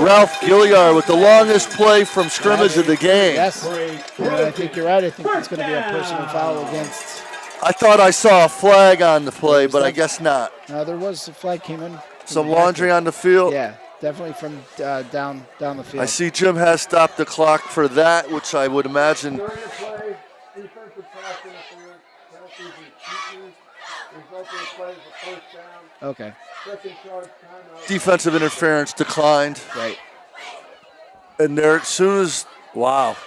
Ralph Gilliard with the longest play from scrimmage of the game. Yes, and I think you're right. I think it's going to be a personal foul against. I thought I saw a flag on the play, but I guess not. No, there was a flag came in. Some laundry on the field? Yeah, definitely from down the field. I see Jim has stopped the clock for that, which I would imagine. During the play, defensive pass interference, penalties and cheating. Result of the play is a first down. Okay. Second charge, timeout. Defensive interference declined. Right. And there, as soon as, wow.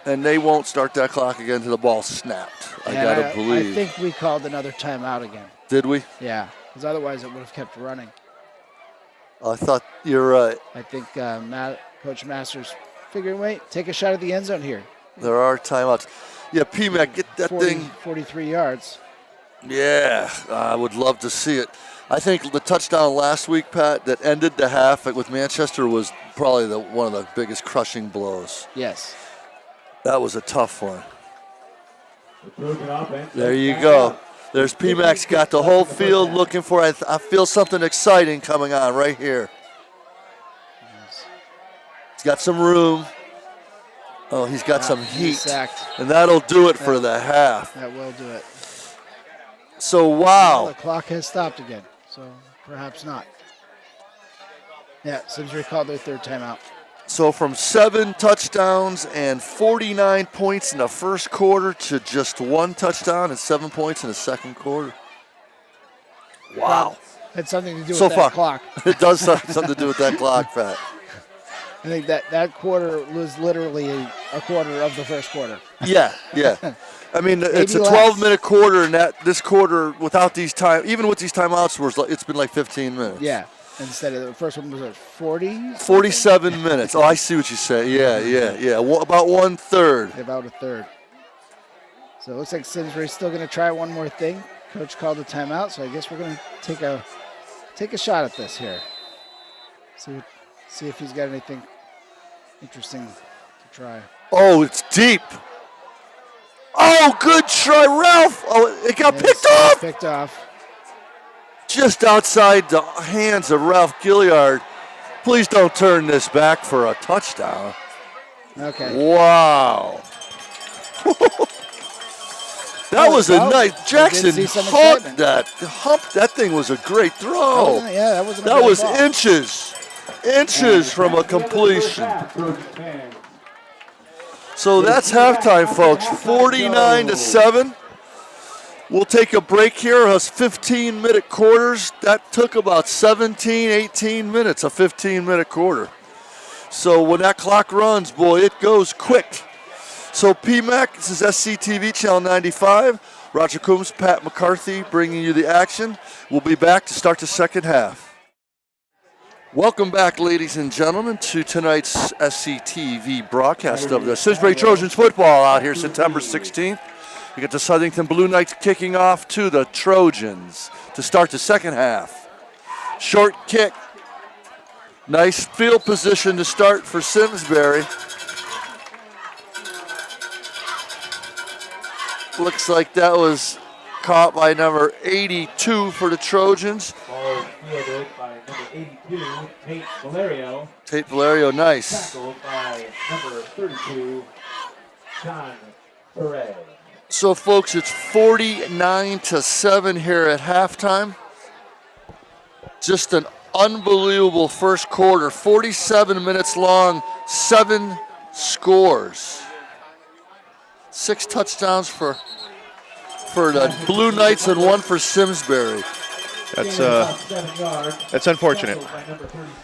And they won't start that clock again until the ball snapped. I got to believe. I think we called another timeout again. Did we? Yeah, because otherwise it would have kept running. I thought you're right. I think Coach Masters figuring, wait, take a shot at the end zone here. There are timeouts. Yeah, P-Mac, get that 43 yards. Yeah, I would love to see it. I think the touchdown last week, Pat, that ended the half with Manchester was probably one of the biggest crushing blows. Yes. That was a tough one. There you go. There's P-Mac's got the whole field looking for it. I feel something exciting coming on right here. He's got some room. Oh, he's got some heat. Sacked. And that'll do it for the half. That will do it. So, wow. The clock has stopped again, so perhaps not. Yeah, Simsbury called their third timeout. So from 7 touchdowns and 49 points in the first quarter to just 1 touchdown and 7 points in the second quarter. Wow. Had something to do with So that far. clock. It does have something to do with that clock, Pat. I think that quarter was literally a quarter of the first quarter. Yeah. I mean, it's a less. 12-minute quarter, and this quarter, without these even with these timeouts, it's been like 15 minutes. Yeah. Instead of the first one was at 40? 47 minutes. Oh, I see what you say. Yeah. About 1/3. About a third. So it looks like Simsbury's still going to try one more thing. Coach called a timeout, so I guess we're going to take a shot at this here. See if he's got anything interesting to try. Oh, it's deep. Oh, good try, Ralph. Oh, it got picked off. Picked off. Just outside the hands of Ralph Gilliard. Please don't turn this back for a touchdown. Okay. Wow. That was a nice. Jackson humped that. That thing was a great throw. That wasn't a That bad was ball. inches from a completion. So that's halftime, folks. 49-7. We'll take a break here. Us 15-minute quarters. That took about 17, 18 minutes, a 15-minute quarter. So when that clock runs, boy, it goes quick. So PMAC, this is SCTV Channel 95. Roger Coombs, Pat McCarthy bringing you the action. We'll be back to start the second half. Welcome back, ladies and gentlemen, to tonight's SCTV broadcast of the Simsbury Trojans football out here September 16th. We get the Southington Blue Knights kicking off to the Trojans to start the second half. Short kick. Nice field position to start for Simsbury. Looks like that was caught by number 82 for the Trojans. Ball fielded by number 82, Tate Valerio. Tate Valerio, nice. Tackled by number 32, John Perez. So, folks, it's 49-7 here at halftime. Just an unbelievable first quarter. 47 minutes long, 7 scores. 6 touchdowns for the Blue Knights and 1 for Simsbury. That's unfortunate.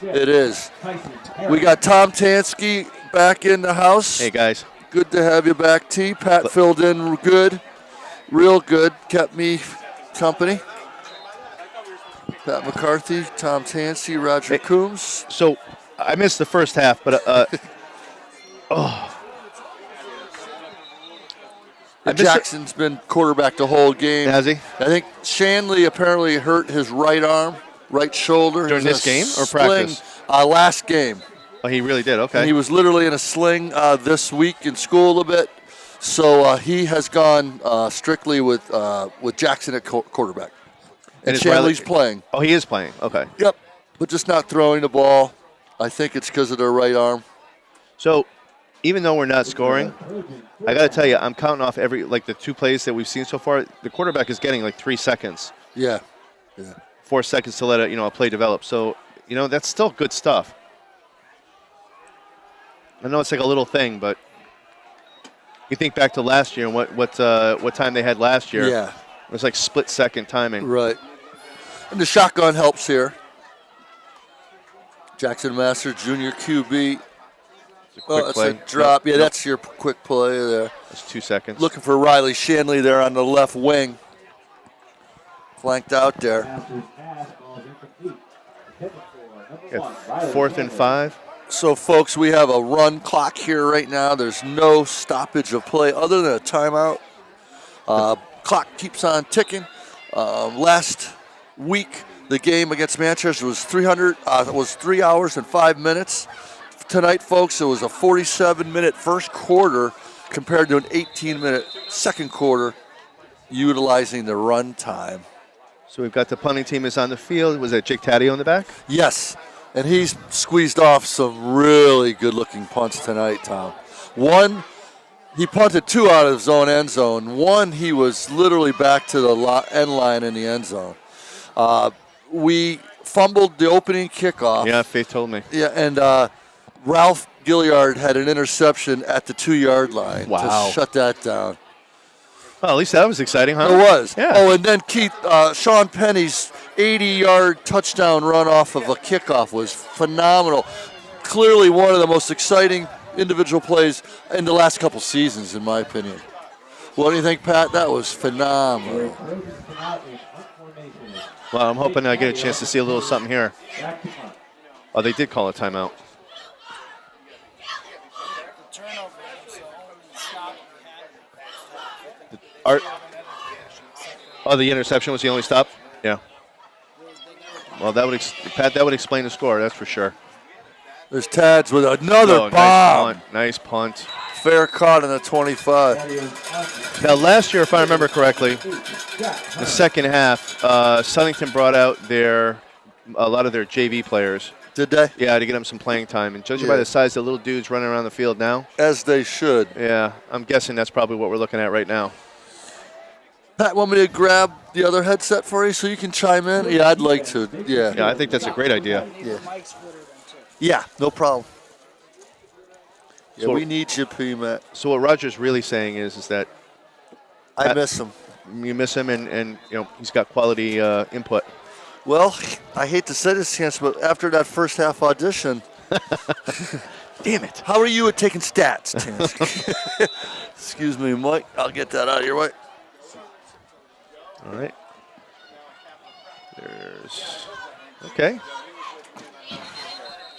It is. We got Tom Tansky back in the house. Hey, guys. Good to have you back, T. Pat filled in good, real good, kept me company. Pat McCarthy, Tom Tansky, Roger Coombs. So I missed the first half, but Jackson's been quarterback the whole game. Has he? I think Shanley apparently hurt his right arm, right shoulder. During this game or practice? Last game. Oh, he really did. Okay. And he was literally in a sling this week in school a bit. So he has gone strictly with Jackson at quarterback. And Shanley's playing. Oh, he is playing. Okay. Yep, but just not throwing the ball. I think it's because of their right arm. So even though we're not scoring, I got to tell you, I'm counting off the 2 plays that we've seen so far. The quarterback is getting 3 seconds. Yeah. 4 seconds to let a play develop. So, that's still good stuff. I know it's like a little thing, but you think back to last year and what time they had last year. Yeah. It was like split-second timing. Right. And the shotgun helps here. Jackson Master, junior QB. It's a a drop. Yeah, that's your quick play there. That's 2 seconds. Looking for Riley Shanley there on the left wing. Flanked out there. Got 4th and 5. So, folks, we have a run clock here right now. There's no stoppage of play other than a timeout. Clock keeps on ticking. Last week, the game against Manchester was 3 hours and 5 minutes. Tonight, folks, it was a 47-minute first quarter compared to an 18-minute second quarter utilizing the run time. So we've got the punting team is on the field. Was that Jake Taddeo in the back? Yes, and he's squeezed off some really good-looking punts tonight, Tom. One, he punted 2 out of his own end zone. One, he was literally back to the end line in the end zone. We fumbled the opening kickoff. Yeah, Faith told me. Yeah, and Ralph Gilliard had an interception at the 2-yard line Wow. to shut that down. Well, at least that was exciting, huh? It was. Yeah. Oh, and then Keith, Sean Penny's 80-yard touchdown run off of a kickoff was phenomenal. Clearly one of the most exciting individual plays in the last couple seasons, in my opinion. What do you think, Pat? That was phenomenal. Well, I'm hoping I get a chance to see a little something here. Oh, they did call a timeout. The interception was the only stop? Yeah. Well, that would Pat, that would explain the score, that's for sure. There's Tads with another bomb. Nice punt. Fair caught in the 25. Now, last year, if I remember correctly, the second half, Southington brought out a lot of their JV players. Did they? Yeah, to get them some playing time. And judging by the size of the little dudes running around the field now. As they should. Yeah, I'm guessing that's probably what we're looking at right now. Pat, want me to grab the other headset for you so you can chime in? Yeah, I'd like to. Yeah. Yeah, I think that's a great idea. Yeah, no problem. Yeah, So- we need you, P-Mac. So what Roger's really saying is that I miss him. you miss him and he's got quality input. Well, I hate to say this, Chance, but after that first half audition, Damn it. how are you at taking stats, Chance? Excuse me, Mike. I'll get that out of your way. All right. Okay.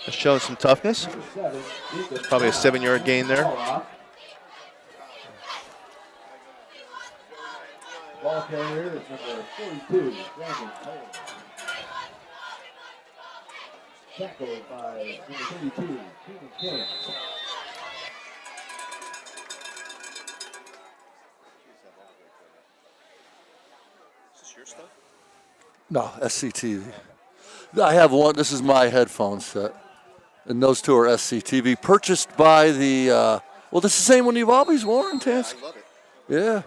That's showing some toughness. Probably a 7-yard gain there. Ball carrier is number 42, Brandon Cole. Tackled by number 32, Keenan King. No, SCTV. I have one. This is my headphone set. And those two are SCTV. Purchased by the, well, this is the same one you've always worn, Tance. I love it. Yeah.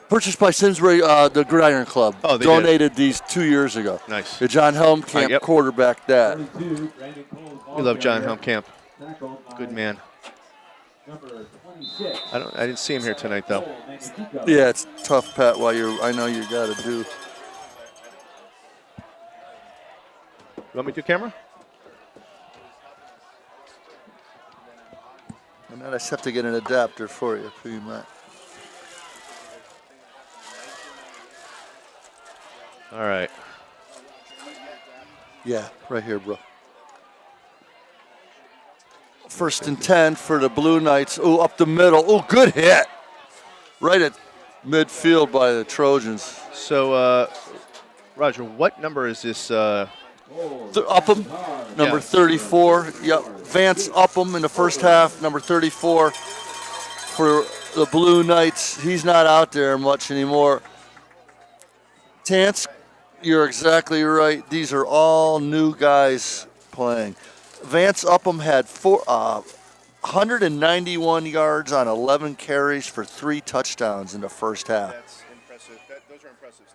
Purchased by Simsbury, the Gridiron Club. Oh, they donated these 2 years ago. Nice. The John Helmkamp Yep. quarterback that. 32, Brandon Cole's ball We love John carrier, Helmkamp. tackled by Good man. Number 26. I didn't see him here tonight though. Cole Magnifico. Yeah, it's tough, Pat, I know you got to do. You want me to camera? And then I just have to get an adapter for you, P-Mac. All right. Yeah, right here, bro. 1st and 10 for the Blue Knights. Oh, up the middle. Oh, good hit. Right at midfield by the Trojans. So, Roger, what number is this? Upham, number 34. Yep. Vance Upham in the first half, number 34 for the Blue Knights. He's not out there much anymore. Tance, you're exactly right. These are all new guys playing. Vance Upham had 191 yards on 11 carries for 3 touchdowns in the first half. That's impressive. Those are impressive stats.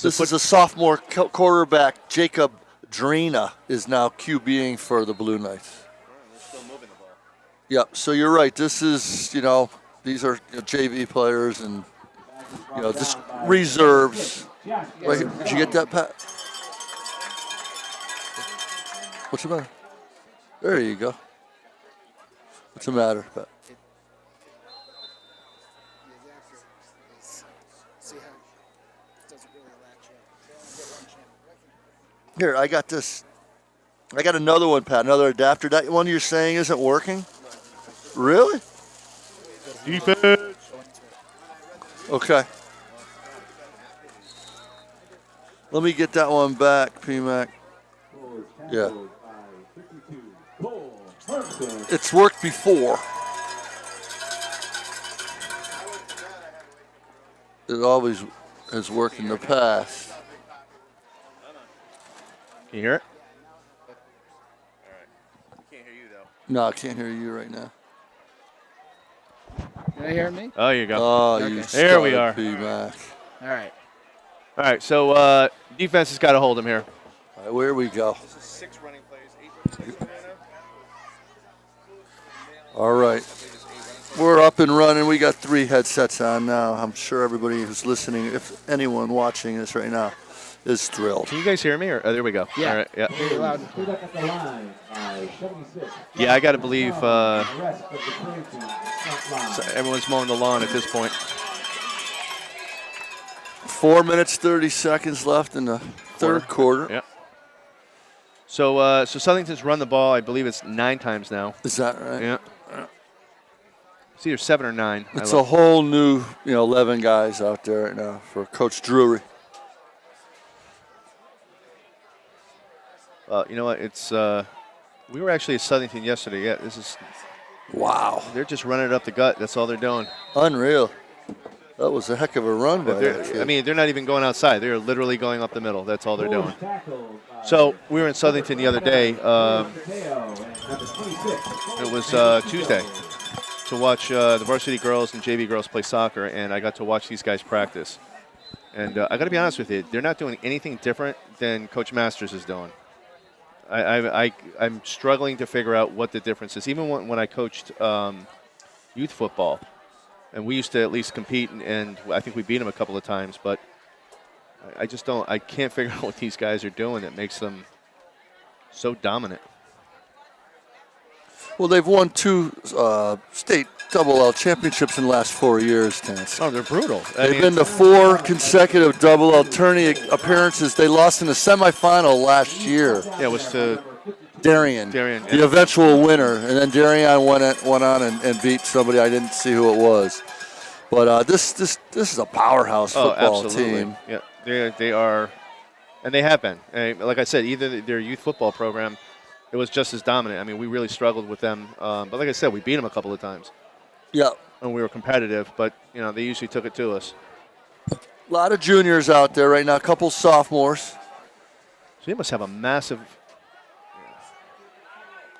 This is a sophomore quarterback, Jacob Drina, is now QBing for the Blue Knights. Still moving the ball. Yep, so you're right. This is, these are JV players and, just reserves. Right here. Did you get that, Pat? What's the matter? There you go. What's the matter, Pat? Here, I got this. I got another one, Pat, another adapter. That one you're saying isn't working? Really? Defense. Okay. Let me get that one back, P-Mac. Yeah. It's worked before. It always has worked in the past. Can you hear it? All right. I can't hear you though. No, I can't hear you right now. Can you hear me? Oh, you go. Oh, Okay. you There we are. P-Mac. All right. All right. So defense has got to hold him here. All right, where we go. 6 running plays, 8 running plays right now. All right. We're up and running. We got 3 headsets on now. I'm sure everybody who's listening, if anyone watching this right now, is thrilled. Can you guys hear me? Or there we go. Yeah. All right. Yeah. Very loud and clear. At the line by 76. Yeah, I got to believe The rest of the Trojans front line. so everyone's mowing the lawn at this point. 4 minutes, 30 seconds left in the third quarter. Yeah. So Southington's run the ball. I believe it's 9 times now. Is that right? Yeah. It's either 7 or 9. It's a whole new, 11 guys out there right now for Coach Drury. You know what? It's we were actually at Southington yesterday. Yeah, this is Wow. they're just running it up the gut. That's all they're doing. Unreal. That was a heck of a run by that I kid. mean, they're not even going outside. They're literally going up the middle. That's all they're doing. So we were in Southington the other day. It was Tuesday to watch the varsity girls and JV girls play soccer, and I got to watch these guys practice. And I got to be honest with you, they're not doing anything different than Coach Masters is doing. I'm struggling to figure out what the difference is. Even when I coached youth football, and we used to at least compete, and I think we beat them a couple of times, but I can't figure out what these guys are doing that makes them so dominant. Well, they've won 2 state double L championships in the last 4 years, Terrence. Oh, they're brutal. They've been to 4 consecutive double L tourney appearances. They lost in the semifinal last year. Yeah, it was to Darien, Darien, the yeah. eventual winner, and then Darien went on and beat somebody. I didn't see who it was, but this is a powerhouse football team. Yeah, they are, and they have been. And like I said, either their youth football program, it was just as dominant. I mean, we really struggled with them, but like I said, we beat them a couple of times. Yeah, and we were competitive, but they usually took it to us. A lot of juniors out there right now. A couple sophomores. So they must have a massive.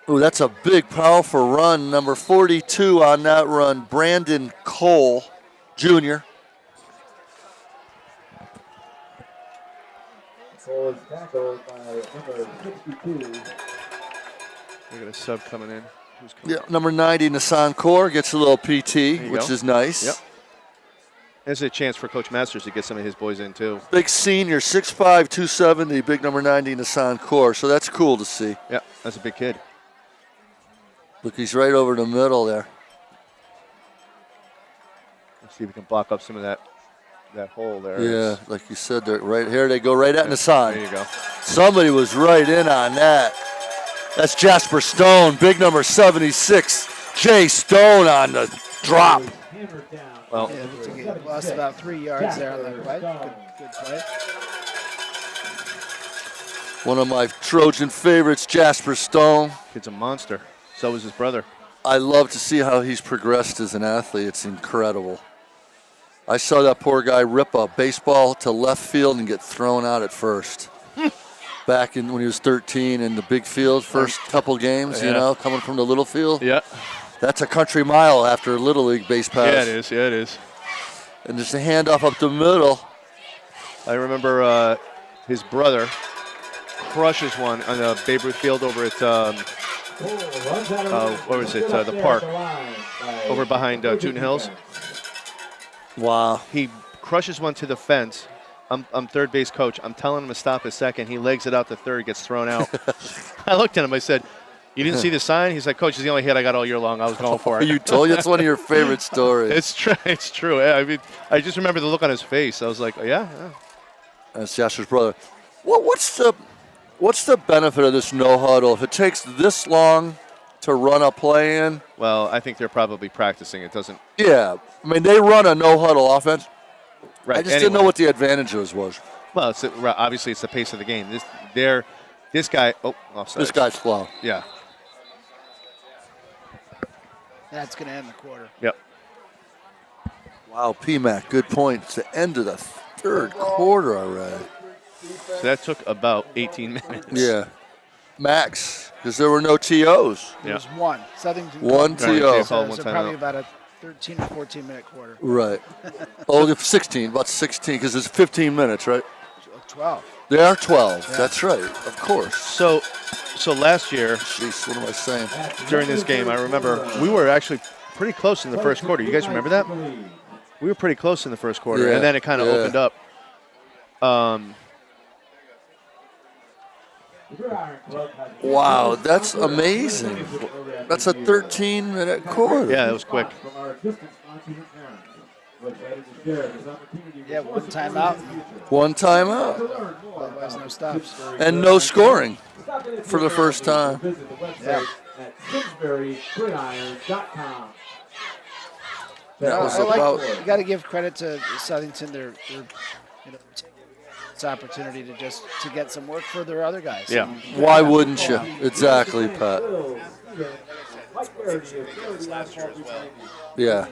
Ooh, that's a big, powerful run. Number 42 on that run, Brandon Cole, Jr. Cole is tackled by number 62. We got a sub coming in. Who's coming? Yeah, number 90, Nassan Kaur, gets a little PT, There you which go. is nice. Yep. There's a chance for Coach Masters to get some of his boys in, too. Big senior, 6'5", 270, big number 90, Nassan Kaur. So that's cool to see. Yeah, that's a big kid. Look, he's right over the middle there. Let's see if we can block up some of that hole there. Yeah, like you said, they're right here. They go right at Nassan. There you go. Somebody was right in on that. That's Jasper Stone, big number 76. Jay Stone on the drop. Well, Yeah, looks like he lost about 3 yards there on that play. Good play. One of my Trojan favorites, Jasper Stone. kid's a monster. So was his brother. I love to see how he's progressed as an athlete. It's incredible. I saw that poor guy rip a baseball to left field and get thrown out at first. Back when he was 13 in the big field, first couple games, coming from the little field. Yeah. That's a country mile after Little League base pass. Yeah, it is. Yeah, it is. And just a handoff up the middle. I remember his brother crushes one on the Babe Ruth Field over at what was it? The park over behind Tooten Hills. Wow. He crushes one to the fence. I'm third base coach. I'm telling him to stop a second. He legs it out to third, gets thrown out. I looked at him. I said, "You didn't see the sign?" He's like, "Coach, it's the only hit I got all year long. I was going for it." You told you it's one of your favorite stories. It's true. It's true. Yeah, I mean, I just remember the look on his face. I was like, "Yeah." That's Jasper's brother. What's the benefit of this no huddle? If it takes this long to run a play in? Well, I think they're probably practicing. It doesn't. Yeah. I mean, they run a no huddle offense. Right. I just didn't know what the advantages was. Well, obviously it's the pace of the game. This guy. Oh, offside. This guy's slow. Yeah. That's going to end the quarter. Yep. Wow, PMAC, good point. It's the end of the third quarter already. So that took about 18 minutes. Yeah. Max, because there were no TOs. There was one. Southington One called TO. So probably about a 13 or 14 minute quarter. Right. Oh, 16, about 16, because it's 15 minutes, right? 12. They are 12. Yeah. That's right. Of course. So last year, jeez, what am I saying? During this game, I remember we were actually pretty close in the first quarter. You guys remember that? We were pretty close in the first quarter, and then it kind of opened up. Wow, that's amazing. That's a 13-minute quarter. Yeah, it was quick. Yeah, one timeout. One timeout. Otherwise, no stops. And no scoring for the first time. Yeah. That was about. You got to give credit to Southington. They're it's opportunity to get some work for their other guys. Yeah. Why wouldn't you? Exactly, Pat. Last year as well. Yeah.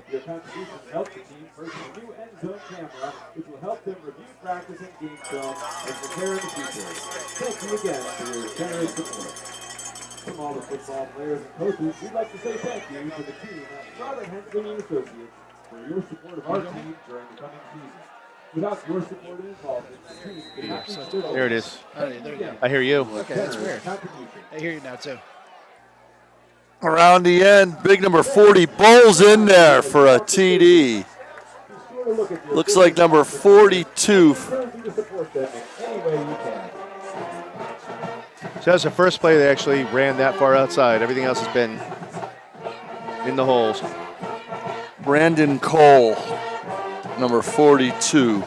Your contributions help the team purchase a new end zone camera, which will help them review practice and game film and prepare in the future. Thank you again for your generous support. From all the football players and coaches, we'd like to say thank you to the team at Robert Hensley and Associates for your support of our team during the coming season. Without your support and involvement, the team could not be stood over. There it is. Oh, there you go. I hear you. Okay, that's weird. I hear you now, too. Around the end, big number 40 bowls in there for a TD. Looks like number 42. So that's the first play they actually ran that far outside. Everything else has been in the holes. Brandon Cole, number 42.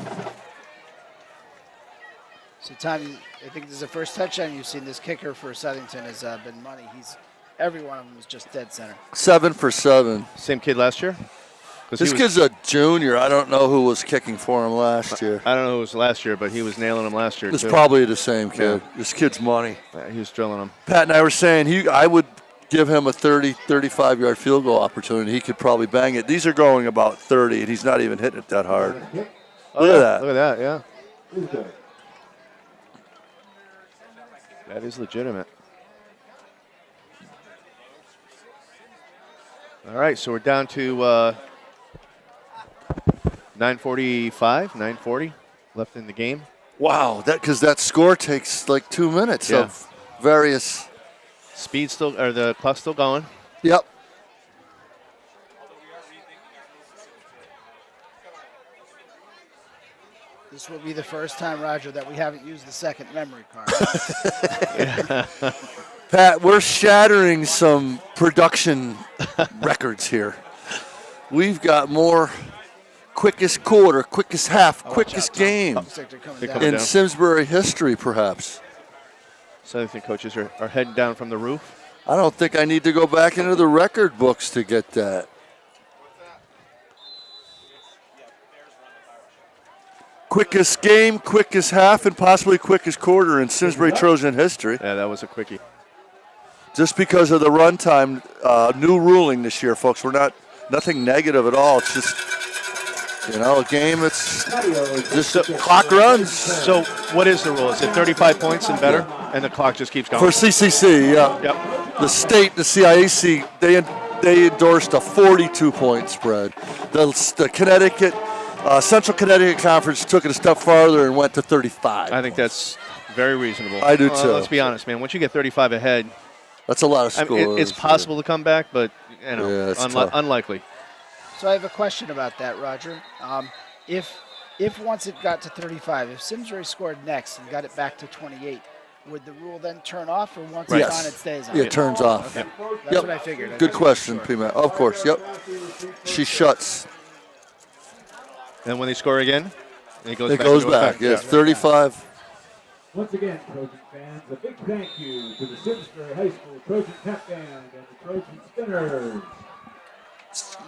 So, Tom, I think this is the first touchdown you've seen. This kicker for Southington has been money. Every one of them was just dead center. 7 for 7. Same kid last year? This kid's a junior. I don't know who was kicking for him last year. I don't know who it was last year, but he was nailing them last year, It's too. probably the same kid. Yeah. This kid's money. He was drilling them. Pat and I were saying I would give him a 30, 35-yard field goal opportunity. He could probably bang it. These are going about 30, and he's not even hitting it that hard. Oh, Look at that. Look at that, yeah. That is legitimate. All right, so we're down to 9:40 left in the game. Wow, because that score takes like 2 minutes of various. Speed still, or the clock's still going. Yep. This will be the first time, Roger, that we haven't used the second memory card. Pat, we're shattering some production records here. We've got more quickest quarter, quickest half, quickest game in Simsbury history, perhaps. Southington coaches are heading down from the roof. I don't think I need to go back into the record books to get that. Quickest game, quickest half, and possibly quickest quarter in Simsbury Trojan history. Yeah, that was a quickie. Just because of the runtime, new ruling this year, folks. We're nothing negative at all. It's just, a game. It's just clock runs. So what is the rule? Is it 35 points and better, and the clock just keeps going? For CCC, yeah. Yep. The state, the CIAC, they endorsed a 42-point spread. The Connecticut, Central Connecticut Conference took it a step farther and went to 35. I think that's very reasonable. I do too. Let's be honest, man. Once you get 35 ahead, that's a lot of scores. It's possible to come back, but unlikely. So I have a question about that, Roger. If once it got to 35, if Simsbury scored next and got it back to 28, would the rule then turn off, or once it's on, it stays on? Yeah, it turns off. Okay. That's what I figured. Good question, P-Man. Of course, yep. She shuts. And when they score again, it goes back. Yeah, 35. Once again, Trojan fans, a big thank you to the Simsbury High School Trojan Pep Band and the Trojan Spinners.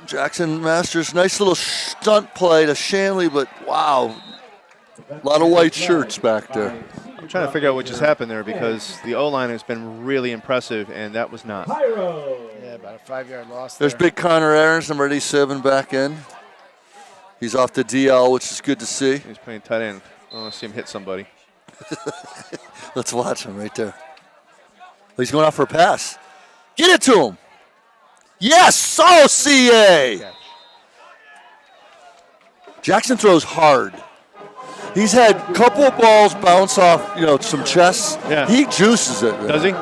Jackson Masters, nice little stunt play to Shanley, but wow, a lot of white shirts back there. I'm trying to figure out what just happened there because the O-line has been really impressive, and that was not. Yeah, about a 5-yard loss there. There's big Connor Aarons, number 87, back in. He's off the DL, which is good to see. He's playing tight end. I want to see him hit somebody. Let's watch him right there. He's going out for a pass. Get it to him. Yes, CA. Jackson throws hard. He's had a couple of balls bounce off, some chests. Yeah. He juices it. Man. Does he?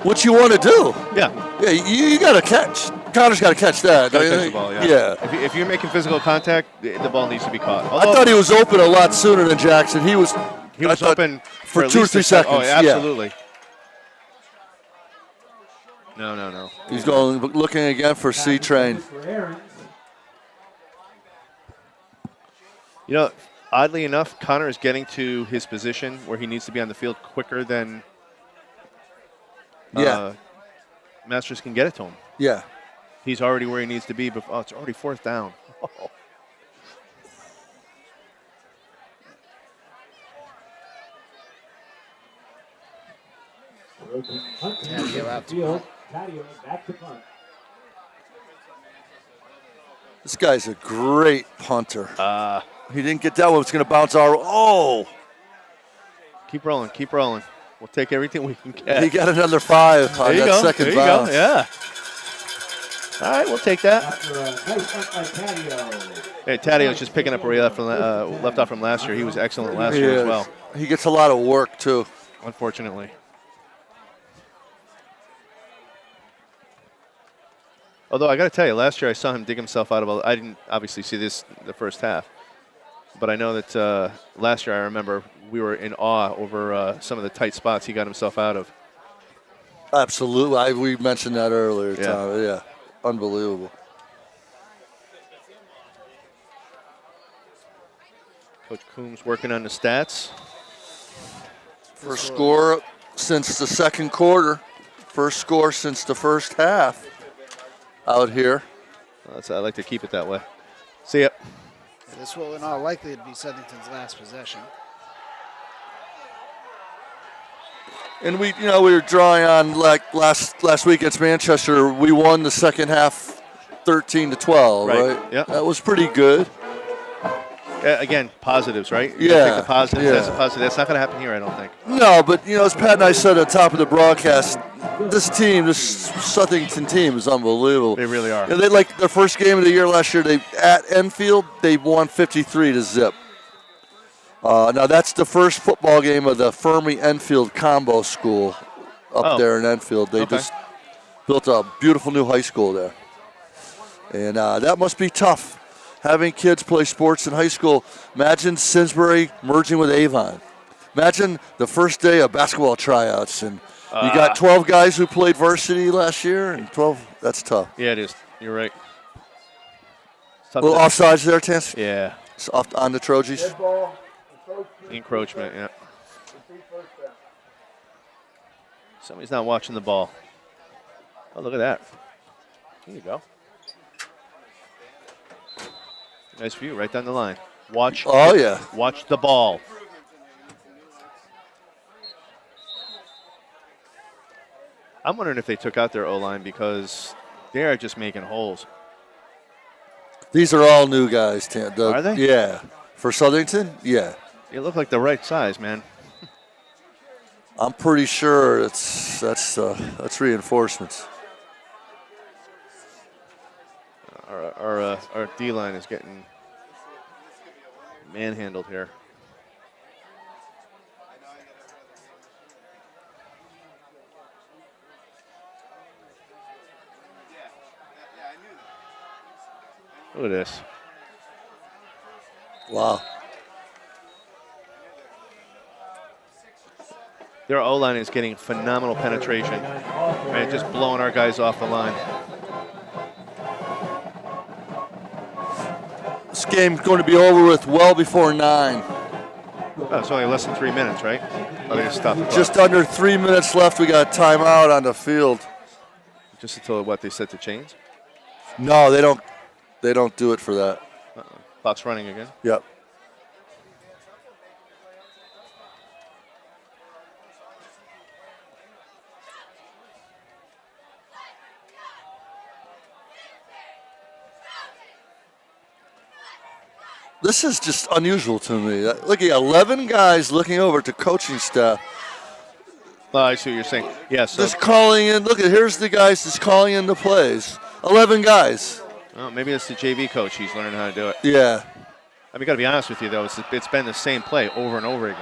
What you want to do? Yeah. Yeah, you got to catch. Connor's got to catch that. Gotta catch the ball, yeah. Yeah. If you're making physical contact, the ball needs to be caught. I thought he was open a lot sooner than Jackson. He was open for at 2 or least 3 seconds. Oh, absolutely. No. He's going looking again for C-Train. Oddly enough, Connor is getting to his position where he needs to be on the field quicker than Masters can get it to him. Yeah. He's already where he needs to be. Before, it's already 4th down. Patio out to Field. Patio back to punt. This guy's a great punter. He didn't get that one. It's going to bounce our. Oh! Keep rolling. We'll take everything we can get. He got another 5 on that second there you bounce. go. Yeah. All right, we'll take that. After a nice punt by Patio. Hey, Taddeo's just picking up where he left off from last year. He was excellent last year as well, He gets a lot of work, too. unfortunately. Although I got to tell you, last year I saw him dig himself out of I didn't obviously see this the first half, but I know that last year I remember we were in awe over some of the tight spots he got himself out of. Absolutely. We mentioned that earlier, Yeah. Tom. Yeah. Unbelievable. Coach Coombs working on the stats. First score since the second quarter. First score since the first half out here. I like to keep it that way. See ya. This will in all likelihood be Southington's last possession. And we were drawing on like last week against Manchester. We won the second half 13-12, right? Yeah. That was pretty good. Again, positives, right? You Yeah, Take the positives. yeah. That's a positive. That's not going to happen here, I don't think. No, but as Pat and I said at the top of the broadcast, this Southington team is unbelievable. They really are. They like their first game of the year last year. They at Enfield, they won 53-0. Now that's the first football game of the Fermi Enfield combo school up there in Enfield. They just built a beautiful new high school there, and that must be tough. Having kids play sports in high school. Imagine Simsbury merging with Avon. Imagine the first day of basketball tryouts, and you got 12 guys who played varsity last year, and 12. That's tough. Yeah, it is. You're right. A little offsides there, Terrence? Yeah. It's off on the Trojans. Dead ball. Approach, Encroachment, yeah. repeat first down. Somebody's not watching the ball. Oh, look at that. There you go. Nice view right down the line. Watch. Oh, yeah. Watch the ball. I'm wondering if they took out their O-line because they are just making holes. These are all new guys, Are they? Yeah. For Southington? Yeah. They look like the right size, man. I'm pretty sure that's reinforcements. Our D-line is getting manhandled here. Look at this. Wow. Their O-line is getting phenomenal penetration. And just blowing our guys off the line. This game's going to be over with well before 9. Oh, it's only less than 3 minutes, right? Oh, they just stopped the clock. Just under 3 minutes left. We got timeout on the field. Just until what they set to change. No, they don't. They don't do it for that. Clock's running again. Yep. This is just unusual to me. Look at 11 guys looking over at the coaching staff. Oh, I see what you're saying. Yeah, so Just calling in. Look at here's the guys just calling in the plays. 11 guys. maybe it's the JV coach. He's learning how to do it. Yeah. I mean, got to be honest with you, though. It's been the same play over and over again.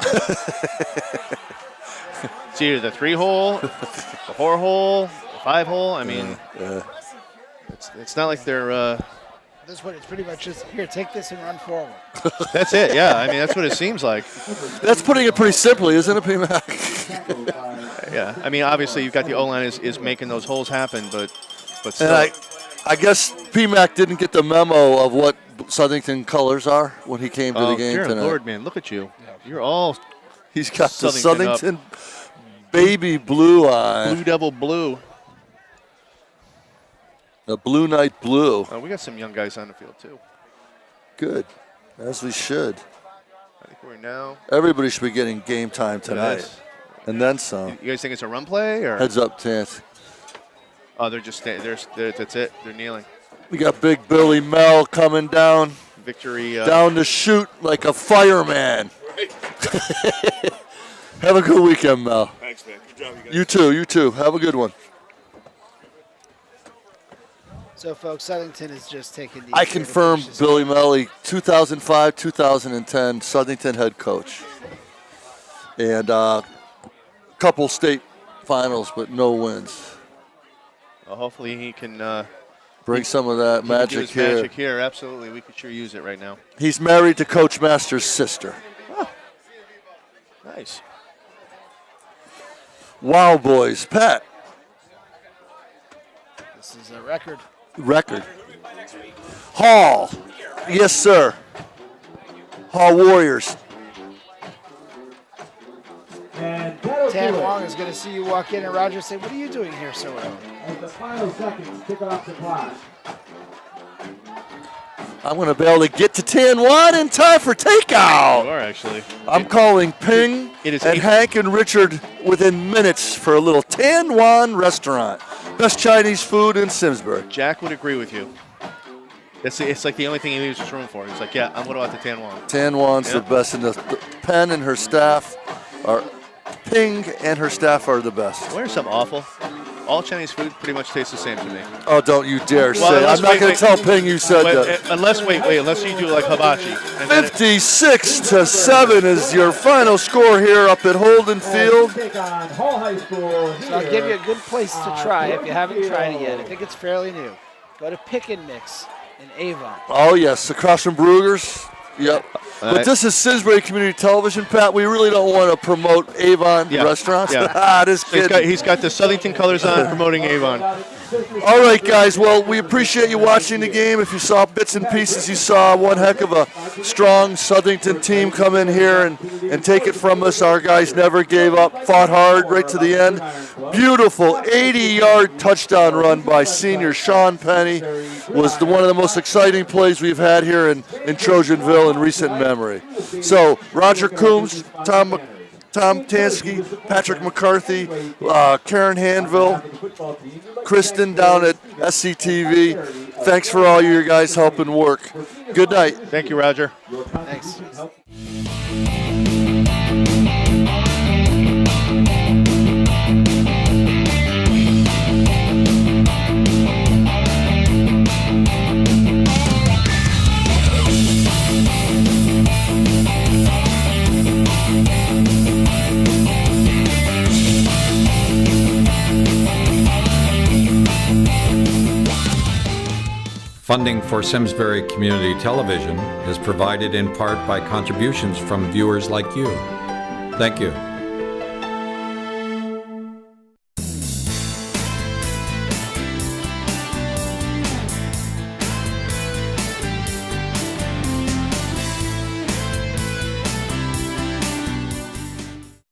It's either the 3-hole, the 4-hole, the 5-hole. I mean, it's not like they're. This one, it's pretty much just, here, take this and run forward. That's it, yeah. I mean, that's what it seems like. That's putting it pretty simply, isn't it, P-Mac? Yeah. I mean, obviously, you've got the O-line is making those holes happen, but still. And I guess P-Mac didn't get the memo of what Southington colors are when he came to the game dear tonight. Lord, man, look at you. You're all He's got the Southington Southington baby blue on. Blue Devil blue. The Blue Knight blue. We got some young guys on the field, too. Good, as we should. I think we're now. Everybody should be getting game time tonight. Yes. And then some. You guys think it's a run play? Or? Heads up, Tance. Oh, they're just that's it. They're kneeling. We got Big Billy Mel coming down. Victory. Down to shoot like a fireman. Have a good weekend, Mel. Thanks, man. Good job, you guys. You too. Have a good one. So, folks, Southington is just taking the. I confirm Billy Melly, 2005, 2010 Southington head coach. And couple state finals, but no wins. Well, hopefully he can bring some of that magic here. Magic here, absolutely. We could sure use it right now. He's married to Coach Master's sister. Oh, nice. Wow, boys. Pat. This is a record. Hall. Yes, sir. Hall Warriors. And that'll Tan do it. Wong is going to see you walk in, and Roger say, "What are you doing here so early?" As the final seconds kick off the clock. I'm going to be able to get to Tan Wan in time for You takeout. are actually. I'm calling Ping It is and Hank and Richard within minutes for a little Tan Wan restaurant. Best Chinese food in Simsbury. Jack would agree with you. It's like the only thing he leaves this room for. He's like, yeah, I'm going to go out to Tan Wong. Tan Wan's the best, and the Penn and her staff are, Ping and her staff are the best. Where's some awful? All Chinese food pretty much tastes the same to me. Oh, don't you dare say. unless- I'm not going wait, to tell Ping you said that. Unless you do like hibachi. And then 56-7 is your final score here up at Holden Field. Take on Hall High School. So I'll give you a good place to try if you haven't tried it yet. I think it's fairly new. Go to Pick and Mix in Avon. Oh, yes, across from Brugger's. Yep. But this is Simsbury Community Television, Pat. We really don't want to promote Avon restaurants. Yeah. This So kid. he's got the Southington colors on promoting Avon. All right, guys. Well, we appreciate you watching the game. If you saw bits and pieces, you saw one heck of a strong Southington team come in here and take it from us. Our guys never gave up, fought hard right to the end. Beautiful 80-yard touchdown run by senior Sean Penny was one of the most exciting plays we've had here in Trojanville in recent memory. So Roger Coombs, Tom Tansky, Patrick McCarthy, Karen Hanville, Kristen down at SCTV. Thanks for all your guys' help and work. Good night. Thank you, Roger. Thanks. Funding for Simsbury Community Television is provided in part by contributions from viewers like you. Thank you.